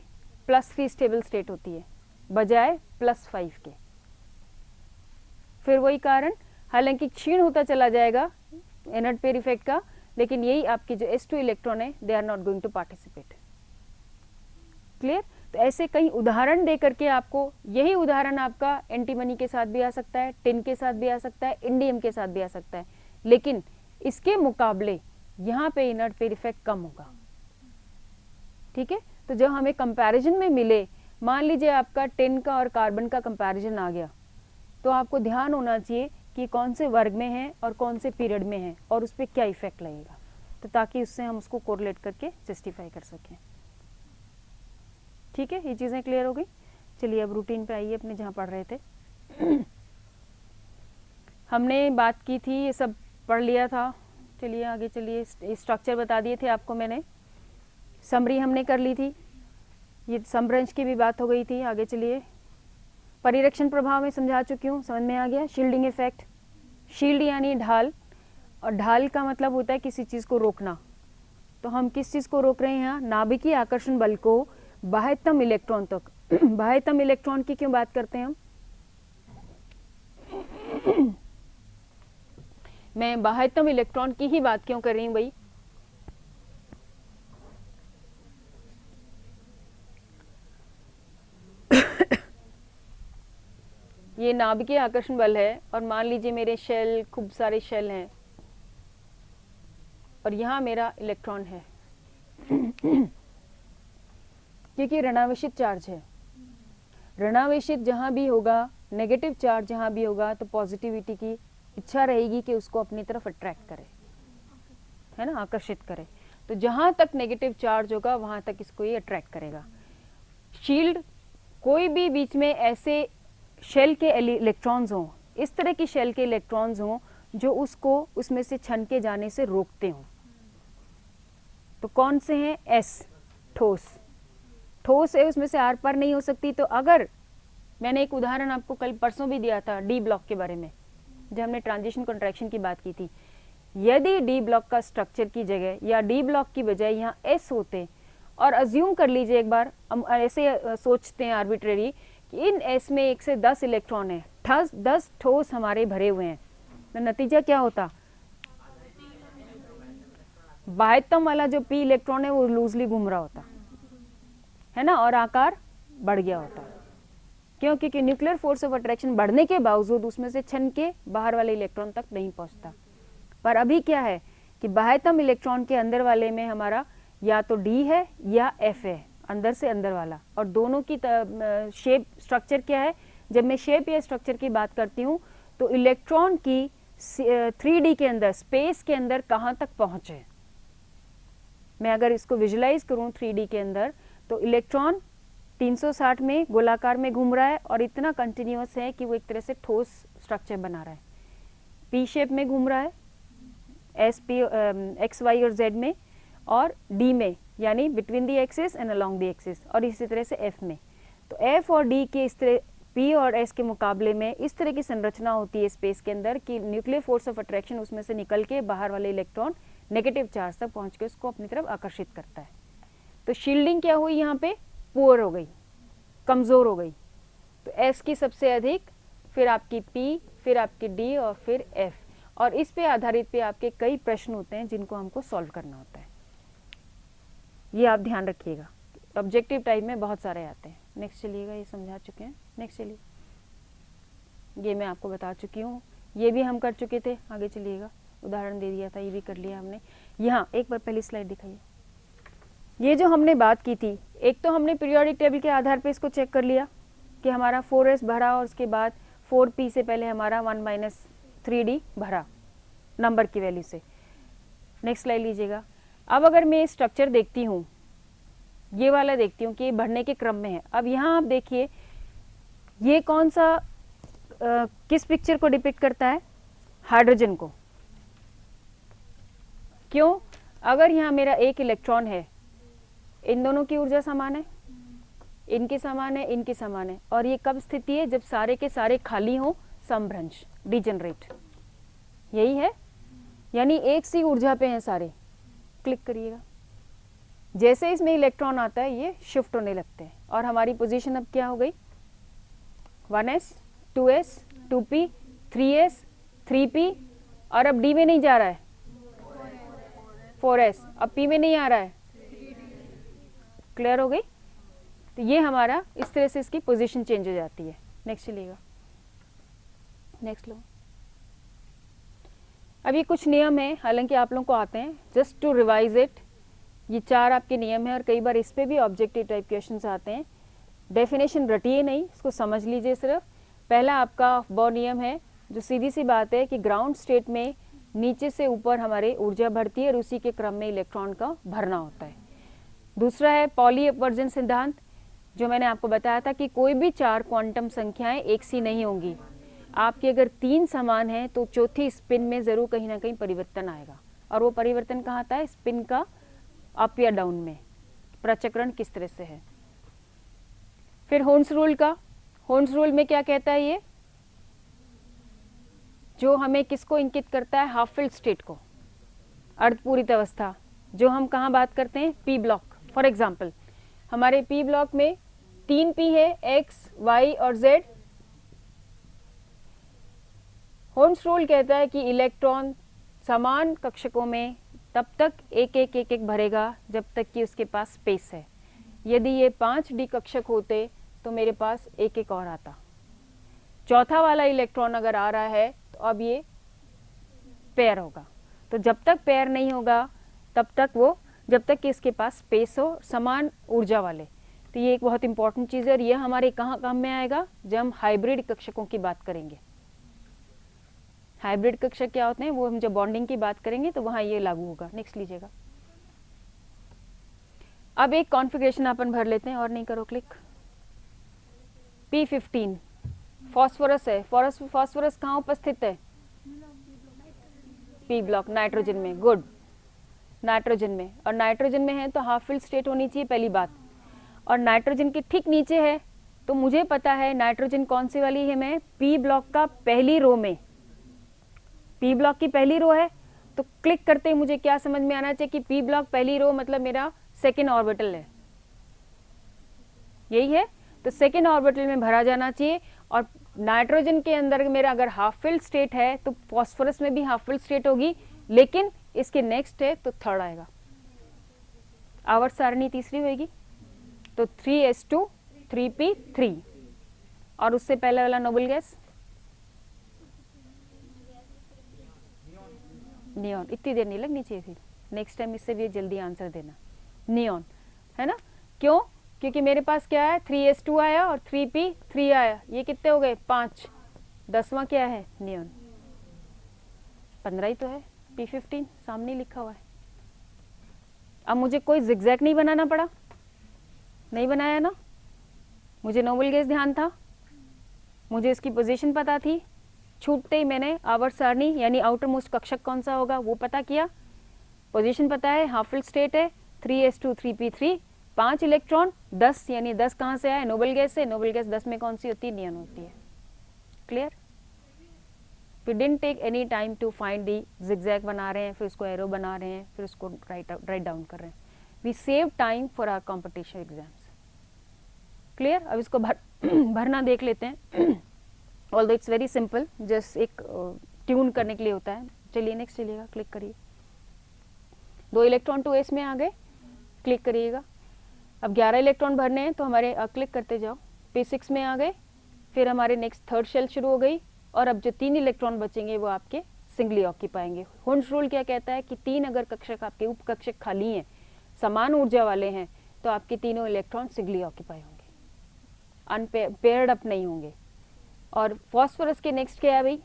+3 स्टेबल स्टेट होती है बजाय +5 के। फिर वही कारण, हालांकि क्षीण होता चला जाएगा इनर्ट पेयर इफेक्ट का, लेकिन यही आपके जो S2 इलेक्ट्रॉन है they are not going to participate. Clear? तो ऐसे कई उदाहरण दे करके आपको, यही उदाहरण आपका एंटीमनी के साथ भी आ सकता है, टिन के साथ भी आ सकता है, इंडियम के साथ भी आ सकता है, लेकिन इसके मुकाबले यहाँ पे इनर्ट पेयर इफेक्ट कम होगा। ठीक है, तो जब हमें कंपैरिजन में मिले, मान लीजिए आपका टिन का और कार्बन का कंपैरिजन आ गया, तो आपको ध्यान होना चाहिए कि कौन से वर्ग में है और कौन से पीरियड में है और उस पर क्या इफेक्ट लगेगा, तो ताकि उससे हम उसको कोरिलेट करके जस्टिफाई कर सकें। ठीक है, ये चीज़ें क्लियर हो गई। चलिए अब रूटीन पे आइए अपने जहाँ पढ़ रहे थे। हमने बात की थी, ये सब पढ़ लिया था। चलिए आगे चलिए, स्ट्रक्चर बता दिए थे आपको मैंने, समरी हमने कर ली थी, ये समब्रंश की भी बात हो गई थी। आगे चलिए, परिरक्षण प्रभाव में समझा चुकी हूँ, समझ में आ गया। शील्डिंग इफेक्ट, शील्ड यानी ढाल, और ढाल का मतलब होता है किसी चीज़ को रोकना। तो हम किस चीज़ को रोक रहे हैं यहाँ, नाभिकीय आकर्षण बल को बाह्यतम इलेक्ट्रॉन तक। बाह्यतम इलेक्ट्रॉन की क्यों बात करते हैं हम, मैं बाह्यतम इलेक्ट्रॉन की ही बात क्यों कर रही हूँ भाई, ये नाभिकीय आकर्षण बल है, और मान लीजिए मेरे शेल, खूब सारे शेल हैं, और यहाँ मेरा इलेक्ट्रॉन है, क्योंकि ऋणावेशित चार्ज है, ऋणावेशित जहाँ भी होगा, नेगेटिव चार्ज जहाँ भी होगा, तो पॉजिटिविटी की इच्छा रहेगी कि उसको अपनी तरफ अट्रैक्ट करे, है ना, आकर्षित करे। तो जहाँ तक नेगेटिव चार्ज होगा वहाँ तक इसको ये अट्रैक्ट करेगा। शील्ड, कोई भी बीच में ऐसे शेल के इलेक्ट्रॉन्स हों, इस तरह की शेल के इलेक्ट्रॉन्स हों जो उसको उसमें से छन के जाने से रोकते हों, तो कौन से हैं? एस, ठोस। ठोस है, उसमें से आर पार नहीं हो सकती। तो अगर मैंने एक उदाहरण आपको कल परसों भी दिया था डी ब्लॉक के बारे में, जब हमने ट्रांजिशन कॉन्ट्रैक्शन की बात की थी, यदि डी ब्लॉक का स्ट्रक्चर की जगह या डी ब्लॉक की बजाय यहाँ एस होते, और अज्यूम कर लीजिए एक बार, हम ऐसे सोचते हैं आर्बिट्रेरी कि इन एस में 1 से 10 इलेक्ट्रॉन है, 10 ठोस हमारे भरे हुए हैं, तो नतीजा क्या होता? बाह्यतम वाला जो पी इलेक्ट्रॉन है वो लूजली घूम रहा होता है ना, और आकार बढ़ गया होता। क्यों? क्योंकि न्यूक्लियर फोर्स ऑफ अट्रैक्शन बढ़ने के बावजूद उसमें से छन के बाहर वाले इलेक्ट्रॉन तक नहीं पहुंचता। पर अभी क्या है कि बाह्यतम इलेक्ट्रॉन के अंदर वाले में हमारा या तो डी है या एफ है, अंदर से अंदर वाला, और दोनों की शेप स्ट्रक्चर क्या है? जब मैं शेप या स्ट्रक्चर की बात करती हूँ तो इलेक्ट्रॉन की 3D के अंदर, स्पेस के अंदर कहाँ तक पहुँचे। मैं अगर इसको विजुलाइज करूँ 3D के अंदर, तो इलेक्ट्रॉन 360 में गोलाकार में घूम रहा है और इतना कंटिन्यूअस है कि वो एक तरह से ठोस स्ट्रक्चर बना रहा है। पी शेप में घूम रहा है, एस पी एक्स वाई और जेड में, और डी में यानी between the axis and along the axis, और इसी तरह से एफ में। तो एफ और डी के इस तरह, पी और एस के मुकाबले में इस तरह की संरचना होती है स्पेस के अंदर कि न्यूक्लियर फोर्स ऑफ अट्रैक्शन उसमें से निकल के बाहर वाले इलेक्ट्रॉन नेगेटिव चार्ज तक पहुंच के उसको अपनी तरफ आकर्षित करता है। तो शील्डिंग क्या हुई? यहाँ पे पुअर हो गई, कमज़ोर हो गई। तो एस की सबसे अधिक, फिर आपकी पी, फिर आपकी डी और फिर एफ, और इस पे आधारित पे आपके कई प्रश्न होते हैं जिनको हमको सॉल्व करना होता है। ये आप ध्यान रखिएगा, ऑब्जेक्टिव टाइप में बहुत सारे आते हैं। नेक्स्ट चलिएगा, ये समझा चुके हैं। नेक्स्ट चलिए, ये मैं आपको बता चुकी हूँ, ये भी हम कर चुके थे। आगे चलिएगा, उदाहरण दे दिया था, ये भी कर लिया हमने। यहाँ एक बार पहली स्लाइड दिखाइए। ये जो हमने बात की थी, एक तो हमने पीरियोडिक टेबल के आधार पे इसको चेक कर लिया कि हमारा 4s भरा, और उसके बाद 4p से पहले हमारा 1 - 3d भरा नंबर की वैल्यू से। नेक्स्ट स्लाइड लीजिएगा। अब अगर मैं स्ट्रक्चर देखती हूँ, ये वाला देखती हूँ कि ये बढ़ने के क्रम में है। अब यहाँ आप देखिए, ये कौन सा किस पिक्चर को डिपिक्ट करता है? हाइड्रोजन को। क्यों? अगर यहाँ मेरा एक इलेक्ट्रॉन है, इन दोनों की ऊर्जा समान है, इनकी समान है, इनकी समान है, और ये कब स्थिति है? जब सारे के सारे खाली हो, समभ्रंश, डिजनरेट, यही है, यानी एक सी ऊर्जा पे हैं सारे। क्लिक करिएगा, जैसे इसमें इलेक्ट्रॉन आता है ये शिफ्ट होने लगते हैं, और हमारी पोजीशन अब क्या हो गई? 1s, 2s, 2p, 3s, 3p, और अब d में नहीं जा रहा है, 4s, अब p में नहीं आ रहा है। क्लियर हो गई? तो ये हमारा इस तरह से इसकी पोजीशन चेंज हो जाती है। नेक्स्ट चलिएगा, नेक्स्ट लो। अब ये कुछ नियम है, हालांकि आप लोगों को आते हैं, जस्ट टू रिवाइज इट। ये 4 आपके नियम है, और कई बार इस पे भी ऑब्जेक्टिव टाइप क्वेश्चंस आते हैं। डेफिनेशन रटिए नहीं, इसको समझ लीजिए सिर्फ। पहला आपका बॉ नियम है, जो सीधी सी बात है कि ग्राउंड स्टेट में नीचे से ऊपर हमारे ऊर्जा बढ़ती है और उसी के क्रम में इलेक्ट्रॉन का भरना होता है। दूसरा है पॉली अपवर्जन सिद्धांत, जो मैंने आपको बताया था कि कोई भी 4 क्वांटम संख्याएं एक सी नहीं होंगी। आपकी अगर 3 समान है तो चौथी स्पिन में जरूर कहीं ना कहीं परिवर्तन आएगा, और वो परिवर्तन कहाँ आता है? स्पिन का अप या डाउन में, प्रचक्रण किस तरह से है। फिर होन्स रूल का, होन्स रूल में क्या कहता है ये? जो हमें किसको इंकित करता है? हाफ फिल्ड स्टेट को, अर्धपूरित अवस्था, जो हम कहाँ बात करते हैं? P block. फॉर एग्जाम्पल हमारे पी ब्लॉक में 3 पी है, एक्स, वाई और जेड। होन्स रूल कहता है कि इलेक्ट्रॉन समान कक्षकों में तब तक एक भरेगा जब तक कि उसके पास स्पेस है। यदि ये 5d कक्षक होते तो मेरे पास एक और आता। चौथा वाला इलेक्ट्रॉन अगर आ रहा है तो अब ये पेयर होगा। तो जब तक पेयर नहीं होगा तब तक वो, जब तक कि इसके पास स्पेस हो, समान ऊर्जा वाले। तो ये एक बहुत इंपॉर्टेंट चीज़ है और ये हमारे कहाँ काम में आएगा, जब हम हाइब्रिड कक्षकों की बात करेंगे। हाइब्रिड कक्षक क्या होते हैं, वो हम जब बॉन्डिंग की बात करेंगे तो वहाँ ये लागू होगा। नेक्स्ट लीजिएगा। अब एक कॉन्फ़िगरेशन अपन भर लेते हैं और नहीं करो क्लिक। P15 फॉस्फोरस है। फॉस्फोरस कहाँ उपस्थित है, P ब्लॉक, नाइट्रोजन में। गुड, नाइट्रोजन में, और नाइट्रोजन में है तो हाफ फिल्ड स्टेट होनी चाहिए पहली बात, और नाइट्रोजन के ठीक नीचे है तो मुझे पता है नाइट्रोजन कौन सी वाली है, मैं P ब्लॉक का पहली रो में, P ब्लॉक की पहली रो है तो क्लिक करते ही मुझे क्या समझ में आना चाहिए कि P ब्लॉक पहली रो मतलब मेरा सेकेंड ऑर्बिटल है, यही है। तो सेकेंड ऑर्बिटल में भरा जाना चाहिए, और नाइट्रोजन के अंदर मेरा अगर हाफ फिल्ड स्टेट है तो फॉस्फोरस में भी हाफ फिल्ड स्टेट होगी, लेकिन इसके नेक्स्ट है तो थर्ड आएगा, आवर्त सारणी तीसरी होगी, तो 3s2 3p3, और उससे पहले वाला नोबल गैस नियॉन। इतनी देर नहीं लगनी चाहिए थी, नेक्स्ट टाइम इससे भी जल्दी आंसर देना। नियॉन है ना, क्यों, क्योंकि मेरे पास क्या है 3s2 आया और 3p3 आया, ये कितने हो गए 5, 10वां क्या है नियॉन, 15 ही तो है, P15 सामने लिखा हुआ है। अब मुझे कोई जिगजैग नहीं बनाना पड़ा, नहीं बनाया ना, मुझे नोबल गैस ध्यान था, मुझे इसकी पोजीशन पता थी, छूटते ही मैंने आवर्त सारणी यानी आउटर मोस्ट कक्षक कौन सा होगा वो पता किया, पोजीशन पता है, हाफ फिल्ड स्टेट है 3s2 3p3, 5 इलेक्ट्रॉन 10, यानी 10 कहाँ से आए, नोबल गैस से। नोबल गैस 10 में कौन सी होती है, नियॉन होती है। Clear, we didn't take any time to find the, zigzag बना रहे हैं, फिर उसको एरो बना रहे हैं, फिर उसको राइट डाउन कर रहे हैं, we save time for our competition exams. Clear, अब इसको भरना देख लेते हैं। Although it's very simple, just एक ट्यून करने के लिए होता है। चलिए नेक्स्ट चलिएगा, क्लिक करिए। 2 इलेक्ट्रॉन 2s में आ गए, क्लिक करिएगा। अब 11 इलेक्ट्रॉन भरने हैं तो हमारे क्लिक करते जाओ, P6 में आ गए, फिर हमारे नेक्स्ट थर्ड शेल शुरू हो गई, और अब जो 3 इलेक्ट्रॉन बचेंगे वो आपके सिंगली ऑक्यूपाएंगे। हुंस रूल क्या कहता है कि 3 अगर कक्षक आपके उप कक्षक खाली हैं, समान ऊर्जा वाले हैं, तो आपके तीनों इलेक्ट्रॉन सिंगली ऑक्यूपाई होंगे, अनपेयर्ड अप नहीं होंगे। और फॉस्फोरस के नेक्स्ट क्या है भाई,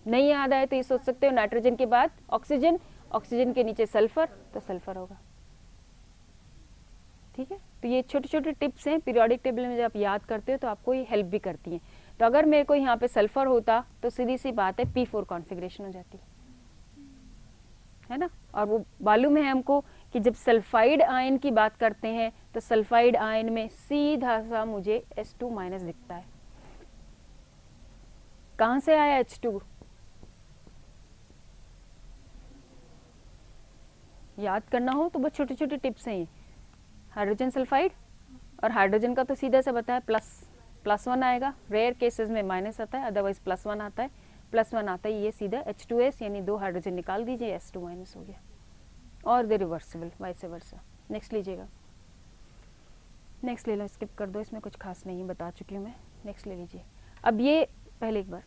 नहीं याद आए तो ये सोच सकते हो नाइट्रोजन के बाद ऑक्सीजन, ऑक्सीजन के नीचे सल्फर, तो सल्फर होगा। ठीक है, तो ये छोटे छोटे टिप्स हैं, पीरियोडिक टेबल में जब आप याद करते हो तो आपको ये हेल्प भी करती हैं। तो अगर मेरे को यहाँ पे सल्फर होता तो सीधी सी बात है P4 कॉन्फ़िगरेशन हो जाती है ना। और वो मालूम है हमको कि जब सल्फाइड आयन की बात करते हैं तो सल्फाइड आयन में सीधा सा मुझे H2 माइनस दिखता है। कहाँ से आया H2, याद करना हो तो बस छोटे छोटे टिप्स हैं ये। हाइड्रोजन सल्फाइड, और हाइड्रोजन का तो सीधा सा बताया +1 आएगा, रेयर केसेस में माइनस आता है, अदरवाइज +1 आता है। +1 आता है, ये सीधा H2S यानी 2 हाइड्रोजन निकाल दीजिए, S2 माइनस हो गया, और the reversible vice versa. Next लीजिएगा, नेक्स्ट ले लो, स्किप कर दो, इसमें कुछ खास नहीं है, बता चुकी हूँ मैं। नेक्स्ट ले लीजिए। अब ये पहले एक बार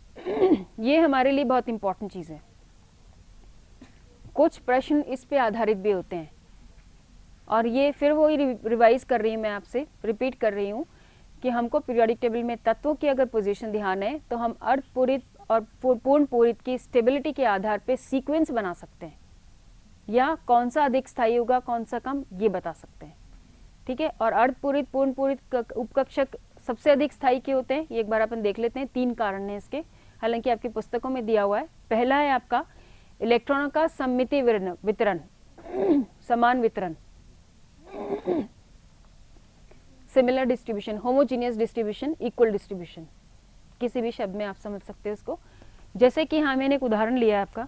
ये हमारे लिए बहुत इंपॉर्टेंट चीज़ है, कुछ प्रश्न इस पे आधारित भी होते हैं, और ये फिर वही रिवाइज कर रही हूँ मैं, आपसे रिपीट कर रही हूँ कि हमको पीरियोडिक टेबल में तत्वों की अगर पोजीशन ध्यान है तो हम अर्धपूरित और पूर्ण पूरित की स्टेबिलिटी के आधार पे सीक्वेंस बना सकते हैं, या कौन सा अधिक स्थायी होगा कौन सा कम, ये बता सकते हैं। ठीक है, और अर्धपूरित पूर्ण पूरित उपकक्षक सबसे अधिक स्थायी के होते हैं, ये एक बार अपन देख लेते हैं। 3 कारण हैं इसके, हालांकि आपकी पुस्तकों में दिया हुआ है। पहला है आपका इलेक्ट्रॉनों का सममिति वितरण, समान वितरण, similar distribution, homogeneous distribution, equal distribution, किसी भी शब्द में आप समझ सकते हो इसको। जैसे कि हाँ, मैंने एक उदाहरण लिया है आपका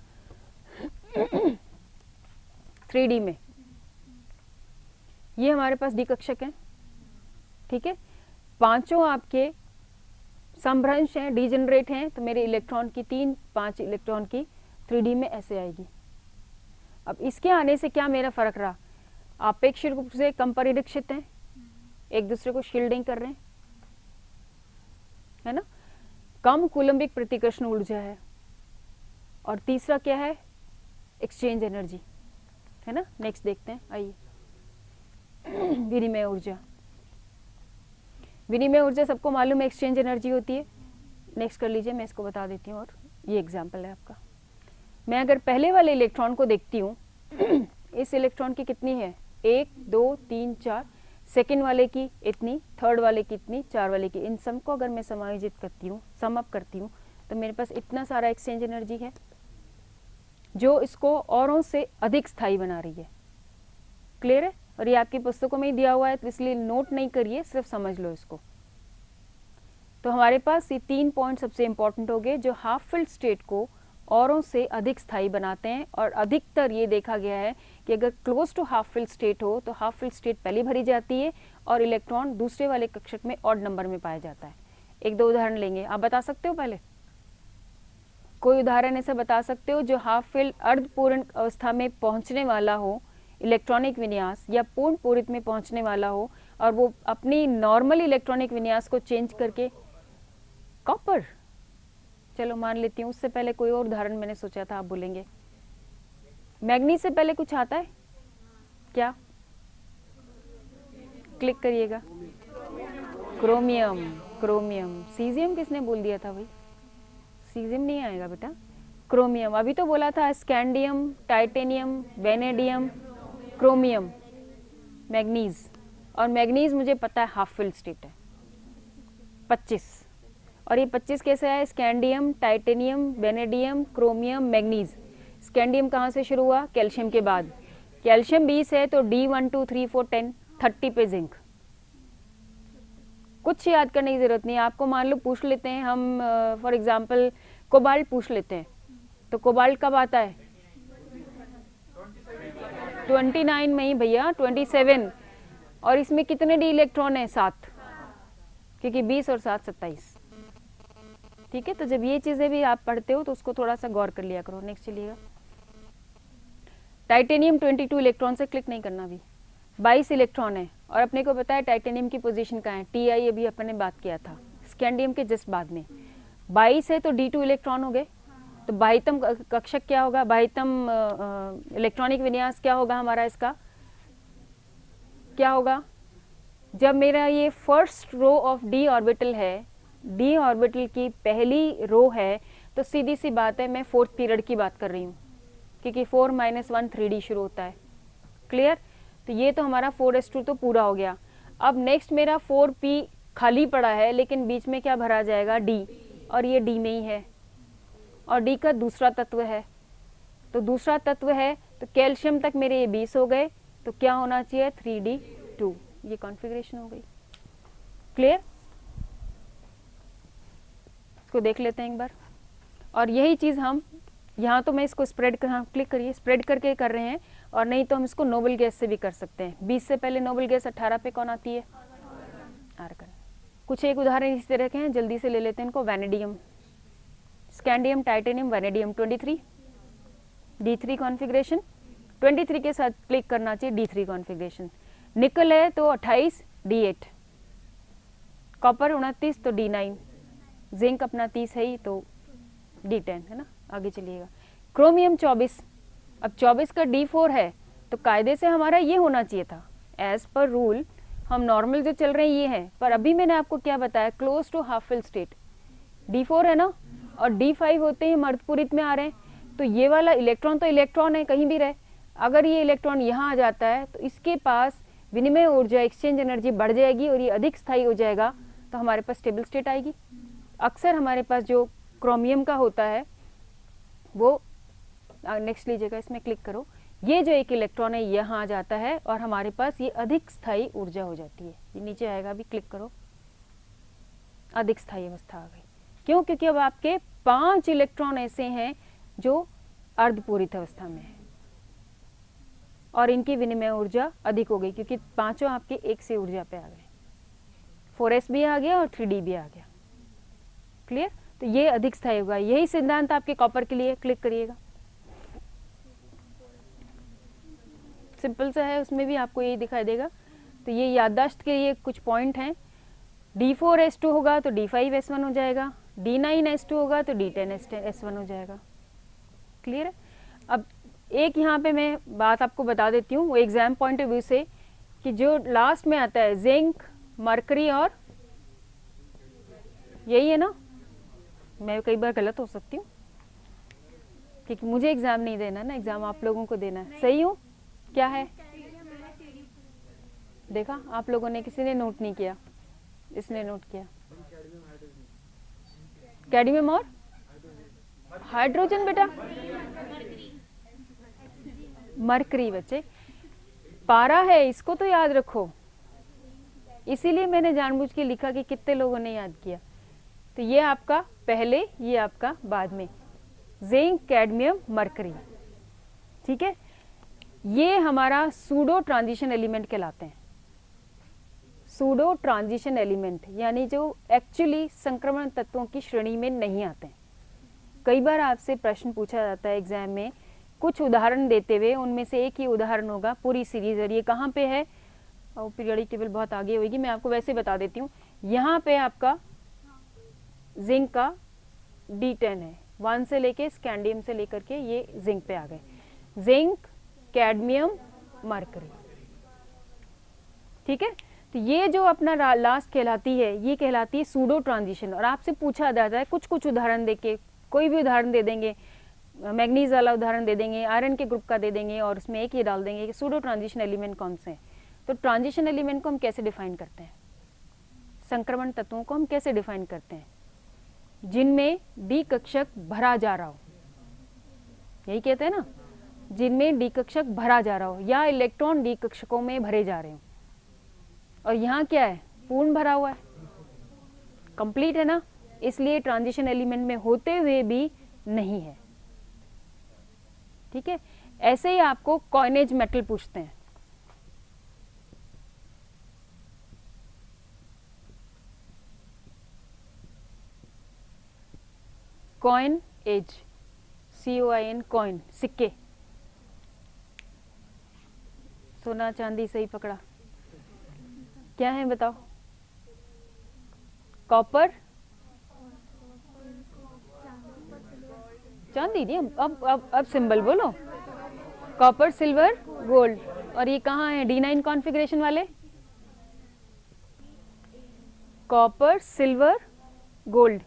3D में, ये हमारे पास डी कक्षक है। ठीक है, पांचों आपके समभ्रंश हैं, डीजेनरेट हैं, तो मेरे इलेक्ट्रॉन की 5 इलेक्ट्रॉन की 3D में ऐसे आएगी। अब इसके आने से क्या मेरा फर्क रहा, आपेक्षिक रूप से कम परिलक्षित हैं, एक दूसरे को शील्डिंग कर रहे हैं, है ना, कम कूलम्बिक प्रतिकर्षण ऊर्जा है, और तीसरा क्या है, एक्सचेंज एनर्जी, है ना। नेक्स्ट देखते हैं, आइए, विनिमय ऊर्जा। विनिमय ऊर्जा सबको मालूम है एक्सचेंज एनर्जी होती है। नेक्स्ट कर लीजिए, मैं इसको बता देती हूँ। और ये एग्जाम्पल है आपका। मैं अगर पहले वाले इलेक्ट्रॉन को देखती हूँ इस इलेक्ट्रॉन की कितनी है, 1 2 3 4, सेकेंड वाले की इतनी, थर्ड वाले की इतनी, 4 वाले की, इन सब को अगर मैं समायोजित करती हूँ, सम अप करती हूँ, तो मेरे पास इतना सारा एक्सचेंज एनर्जी है जो इसको औरों से अधिक स्थायी बना रही है। क्लियर है? और ये आपकी पुस्तकों में ही दिया हुआ है, तो इसलिए नोट नहीं करिए, सिर्फ समझ लो इसको। तो हमारे पास ये 3 पॉइंट सबसे इंपॉर्टेंट हो गए जो हाफ फिल्ड स्टेट को औरों से अधिक स्थायी बनाते हैं। और अधिकतर ये देखा गया है कि अगर close to half filled state हो तो हाफ फिल्ड स्टेट पहले भरी जाती है और इलेक्ट्रॉन दूसरे वाले कक्षक में ऑड नंबर में पाया जाता है। 1-2 उदाहरण लेंगे, आप बता सकते हो? पहले कोई उदाहरण ऐसे बता सकते हो जो हाफ फिल्ड अर्धपूर्ण अवस्था में पहुंचने वाला हो, इलेक्ट्रॉनिक विन्यास, या पूर्ण पूरित में पहुंचने वाला हो, और वो अपनी नॉर्मल इलेक्ट्रॉनिक विन्यास को चेंज करके कॉपर, चलो मान लेती हूँ। उससे पहले कोई और उदाहरण मैंने सोचा था, आप बोलेंगे। मैग्नीज से पहले कुछ आता है क्या? क्लिक करिएगा। Chromium, chromium. सीजियम किसने बोल दिया था भाई? सीजियम नहीं आएगा बेटा, क्रोमियम। अभी तो बोला था scandium, titanium, vanadium, chromium, manganese. और मैग्नीज मुझे पता है हाफ फिल्ड स्टेट है 25। और ये 25 कैसे है? Scandium, titanium, vanadium, chromium, manganese. Scandium कहाँ से शुरू हुआ? कैल्शियम के बाद। कैल्शियम 20 है तो D1 2 3 4 10, 30 पे जिंक। कुछ याद करने की जरूरत नहीं है आपको। मान लो पूछ लेते हैं हम, फॉर एग्जांपल कोबाल्ट पूछ लेते हैं, तो कोबाल्ट कब आता है? 29 में ही भैया, 27। और इसमें कितने डी इलेक्ट्रॉन है? 7, क्योंकि 20 और 7 27। ठीक है, तो जब ये चीजें भी आप पढ़ते हो तो उसको थोड़ा सा गौर कर लिया करो। नेक्स्ट चलिएगा। टाइटेनियम 22 इलेक्ट्रॉन से क्लिक नहीं करना, भी 22 इलेक्ट्रॉन है। और अपने को पता है टाइटेनियम की पोजीशन कहाँ है, TI, अभी अपन ने बात किया था स्कैंडियम के जस्ट बाद में। 22 है तो D2 इलेक्ट्रॉन हो गए। तो बाह्यतम कक्षक क्या होगा? बाह्यतम इलेक्ट्रॉनिक विन्यास क्या होगा हमारा? इसका क्या होगा? जब मेरा ये first row of D orbital है, D ऑर्बिटल की पहली रो है, तो सीधी सी बात है मैं 4th पीरियड की बात कर रही हूँ, क्योंकि 4 - 1 3D शुरू होता है। क्लियर? तो ये तो हमारा 4s2 तो पूरा हो गया। अब नेक्स्ट मेरा 4p खाली पड़ा है, लेकिन बीच में क्या भरा जाएगा? D, और ये D में ही है, और D का दूसरा तत्व है। तो दूसरा तत्व है तो कैल्शियम तक मेरे ये 20 हो गए, तो क्या होना चाहिए? 3D2। ये कॉन्फ़िगरेशन हो गई। क्लियर? इसको देख लेते हैं एक बार। और यही चीज़ हम यहाँ, तो मैं इसको स्प्रेड कर, हाँ क्लिक करिए, स्प्रेड करके कर रहे हैं। और नहीं तो हम इसको नोबल गैस से भी कर सकते हैं। 20 से पहले नोबल गैस 18 पे कौन आती है? आर्गन। कुछ एक उदाहरण इस तरह के हैं, जल्दी से ले लेते हैं इनको। Vanadium, scandium, titanium, vanadium 23, D3 configuration. 23 के साथ क्लिक करना चाहिए, D3 कॉन्फ़िगरेशन। निकल है तो 28, D8। कॉपर 29 तो D9। जिंक अपना 30 है ही तो D10 है ना। आगे चलिएगा। क्रोमियम 24। अब 24 का D4 है, तो कायदे से हमारा ये होना चाहिए था। एज पर रूल हम नॉर्मल जो चल रहे हैं ये है, पर अभी मैंने आपको क्या बताया? Close to half filled state D4 है ना, और D5 होते ही अर्धपूरित में आ रहे हैं। तो ये वाला इलेक्ट्रॉन तो इलेक्ट्रॉन है, कहीं भी रहे। अगर ये इलेक्ट्रॉन यहाँ आ जाता है तो इसके पास विनिमय ऊर्जा, एक्सचेंज एनर्जी बढ़ जाएगी और ये अधिक स्थायी हो जाएगा, तो हमारे पास स्टेबल स्टेट आएगी। अक्सर हमारे पास जो क्रोमियम का होता है वो, नेक्स्ट लीजिएगा, इसमें क्लिक करो। ये जो एक इलेक्ट्रॉन है यहाँ आ जाता है और हमारे पास ये अधिक स्थायी ऊर्जा हो जाती है। ये नीचे आएगा, अभी क्लिक करो, अधिक स्थायी अवस्था आ गई। क्यों? क्योंकि अब आपके 5 इलेक्ट्रॉन ऐसे हैं जो अर्धपूरित अवस्था में है और इनकी विनिमय ऊर्जा अधिक हो गई, क्योंकि पांचों आपके एक से ऊर्जा पे आ गए। 4s भी आ गया और 3D भी आ गया। क्लियर? तो ये अधिक स्थायी होगा। यही सिद्धांत आपके कॉपर के लिए। क्लिक करिएगा, सिंपल सा है, उसमें भी आपको यही दिखाई देगा। तो ये याददाश्त के ये कुछ पॉइंट हैं। D4s2 होगा तो D5s1 हो जाएगा, D9s2 होगा तो D10s1 हो जाएगा। क्लियर है? अब एक यहाँ पे मैं बात आपको बता देती हूँ, वो एग्जाम पॉइंट ऑफ व्यू से, कि जो लास्ट में आता है जिंक, मरकरी और यही है ना? मैं कई बार गलत हो सकती हूँ क्योंकि मुझे एग्जाम नहीं देना ना, एग्जाम आप लोगों को देना है। सही हूँ? क्या है? देखा, आप लोगों ने, किसी ने नोट नहीं किया, इसने नोट किया। कैडमियम और हाइड्रोजन बेटा, मरकरी बच्चे, पारा है, इसको तो याद रखो। इसीलिए मैंने जानबूझ के लिखा कि कितने लोगों ने याद किया। तो ये आपका पहले, ये आपका बाद में, जिंक, कैडमियम, मरकरी। ठीक है, ये हमारा सूडो ट्रांजिशन एलिमेंट कहलाते हैं। सूडो ट्रांजिशन एलिमेंट यानी जो एक्चुअली संक्रमण तत्वों की श्रेणी में नहीं आते हैं। कई बार आपसे प्रश्न पूछा जाता है एग्जाम में कुछ उदाहरण देते हुए, उनमें से एक ही उदाहरण होगा पूरी सीरीज, और ये कहाँ पे है, और पीरियोडिक टेबल बहुत आगे होगी, मैं आपको वैसे बता देती हूँ। यहाँ पे आपका जिंक का D10 है, 1 से लेके स्कैंडियम से लेकर के ये जिंक पे आ गए। Zinc, cadmium, mercury. ठीक है, तो ये जो अपना लास्ट कहलाती है, ये कहलाती है सूडो ट्रांजिशन। और आपसे पूछा जाता है कुछ कुछ उदाहरण देके, कोई भी उदाहरण दे देंगे, मैग्नीज वाला उदाहरण दे देंगे, आयरन के ग्रुप का दे देंगे, और उसमें एक ही डाल देंगे कि सूडो ट्रांजिशन एलिमेंट कौन से हैं। तो ट्रांजिशन एलिमेंट को हम कैसे डिफाइन करते हैं, संक्रमण तत्वों को हम कैसे डिफाइन करते हैं, जिनमें डी कक्षक भरा जा रहा हो, यही कहते हैं ना, जिनमें डी कक्षक भरा जा रहा हो या इलेक्ट्रॉन डी कक्षकों में भरे जा रहे हो। और यहाँ क्या है, पूर्ण भरा हुआ है, कंप्लीट है ना, इसलिए ट्रांजिशन एलिमेंट में होते हुए भी नहीं है। ठीक है, ऐसे ही आपको कॉइनेज मेटल पूछते हैं। कॉइन एज, COIN, कॉइन, सिक्के, सोना चांदी, सही पकड़ा। क्या है बताओ? कॉपर, चांदी नहीं, अब सिंबल बोलो, कॉपर, सिल्वर, गोल्ड। और ये कहाँ है D9 कॉन्फ़िगरेशन वाले? कॉपर, सिल्वर, गोल्ड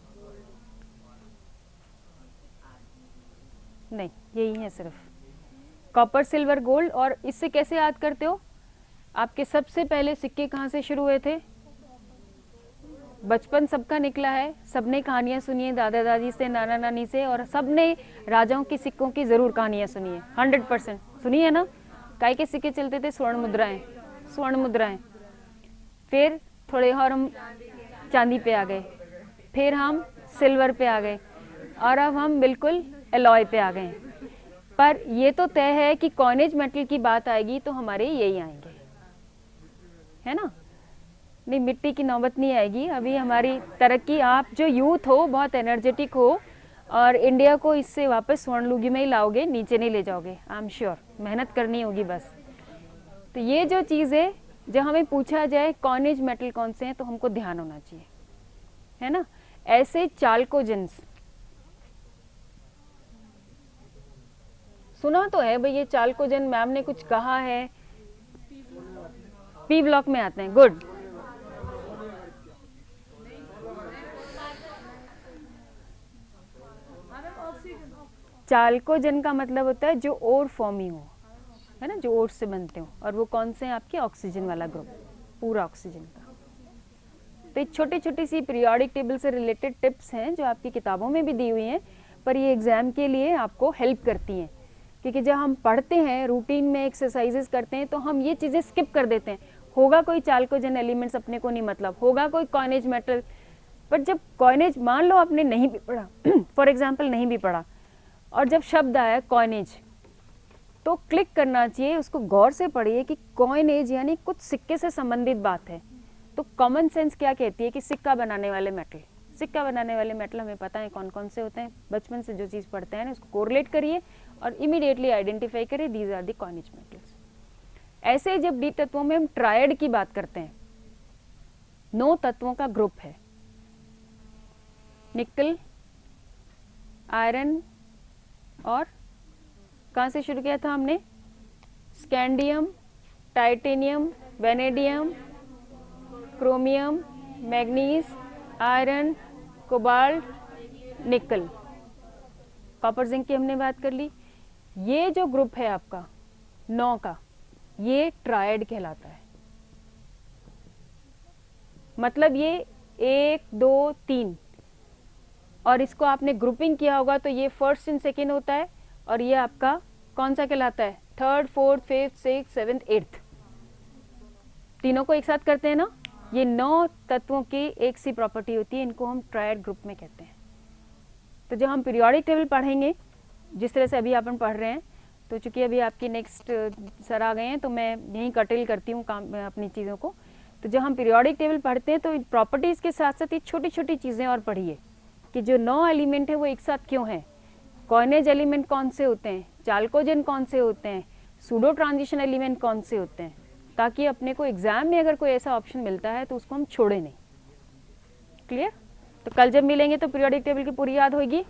नहीं, यही है सिर्फ कॉपर, सिल्वर, गोल्ड। और इससे कैसे याद करते हो? आपके सबसे पहले सिक्के कहाँ से शुरू हुए थे? बचपन सबका निकला है, सबने कहानियां सुनी है दादा दादी से, नाना नानी से, और सबने राजाओं की सिक्कों की जरूर कहानियां सुनी है, 100% सुनी है ना। काय के सिक्के चलते थे? स्वर्ण मुद्राएं, स्वर्ण मुद्राएं। फिर थोड़े और हम चांदी पे आ गए, फिर हम सिल्वर पे आ गए, और अब हम बिल्कुल एलॉय पे आ गए। पर ये तो तय है कि कॉइनेज मेटल की बात आएगी तो हमारे यही आएंगे, है ना। नहीं, मिट्टी की नौबत नहीं आएगी अभी। हमारी तरक्की, आप जो यूथ हो, बहुत एनर्जेटिक हो, और इंडिया को इससे वापस स्वर्ण युग में ही लाओगे, नीचे नहीं ले जाओगे, आई एम श्योर। मेहनत करनी होगी बस। तो ये जो चीज़ है, जब हमें पूछा जाए कॉइनेज मेटल कौन से हैं, तो हमको ध्यान होना चाहिए, है ना। ऐसे चाल्कोजेंस सुना तो है भाई, ये चाल्कोजेन मैम ने कुछ कहा है, P ब्लॉक में आते हैं, गुड। चाल्कोजेन का मतलब होता है जो ओर फॉर्मिंग हो, है ना, जो ओर से बनते हो। और वो कौन से हैं आपके? ऑक्सीजन वाला ग्रुप, पूरा ऑक्सीजन का। तो ये छोटी छोटी सी पीरियोडिक टेबल से रिलेटेड टिप्स हैं जो आपकी किताबों में भी दी हुई हैं, पर ये एग्जाम के लिए आपको हेल्प करती हैं। क्योंकि जब हम पढ़ते हैं, रूटीन में एक्सरसाइजेस करते हैं, तो हम ये चीज़ें स्किप कर देते हैं। होगा कोई चाल्कोजेन एलिमेंट्स अपने को नहीं मतलब, होगा कोई कॉइनेज मेटल, बट जब कॉइनेज मान लो आपने नहीं भी पढ़ा फॉर एग्जाम्पल नहीं भी पढ़ा, और जब शब्द आया कॉइनेज, तो क्लिक करना चाहिए, उसको गौर से पढ़िए कि कॉइनेज यानी कुछ सिक्के से संबंधित बात है। तो कॉमन सेंस क्या कहती है कि सिक्का बनाने वाले मेटल, सिक्का बनाने वाले मेटल हमें पता है कौन कौन से होते हैं, बचपन से जो चीज़ पढ़ते हैं उसको कोरिलेट करिए और इमीडिएटली आइडेंटिफाई करिए, these are the coinage metals. ऐसे जब डी तत्वों में हम ट्रायड की बात करते हैं, 9 तत्वों का ग्रुप है, निकल, आयरन, और कहाँ से शुरू किया था हमने? Scandium, titanium, vanadium, chromium, manganese, iron, cobalt, निकल। कॉपर जिंक की हमने बात कर ली। ये जो ग्रुप है आपका 9 का, ये ट्रायड कहलाता है। मतलब ये 1 2 3, और इसको आपने ग्रुपिंग किया होगा तो ये फर्स्ट एंड सेकेंड होता है, और ये आपका कौन सा कहलाता है? Third, fourth, fifth, six, seventh, eighth, तीनों को एक साथ करते हैं ना। ये 9 तत्वों की एक सी प्रॉपर्टी होती है, इनको हम ट्रायड ग्रुप में कहते हैं। तो जब हम पीरियोडिक टेबल पढ़ेंगे, जिस तरह से अभी अपन पढ़ रहे हैं, तो चूंकि अभी आपकी नेक्स्ट सर आ गए हैं तो मैं यहीं कटिल करती हूँ काम अपनी चीज़ों को। तो जब हम पीरियोडिक टेबल पढ़ते हैं तो प्रॉपर्टीज़ के साथ साथ ये छोटी छोटी चीज़ें और पढ़िए कि जो 9 एलिमेंट है वो एक साथ क्यों हैं, कॉइनेज एलिमेंट कौन से होते हैं, चाल्कोजेन कौन से होते हैं, सूडो ट्रांजिशन एलिमेंट कौन से होते हैं, ताकि अपने को एग्जाम में अगर कोई ऐसा ऑप्शन मिलता है तो उसको हम छोड़े नहीं। क्लियर? तो कल जब मिलेंगे तो पीरियोडिक टेबल की पूरी याद होगी।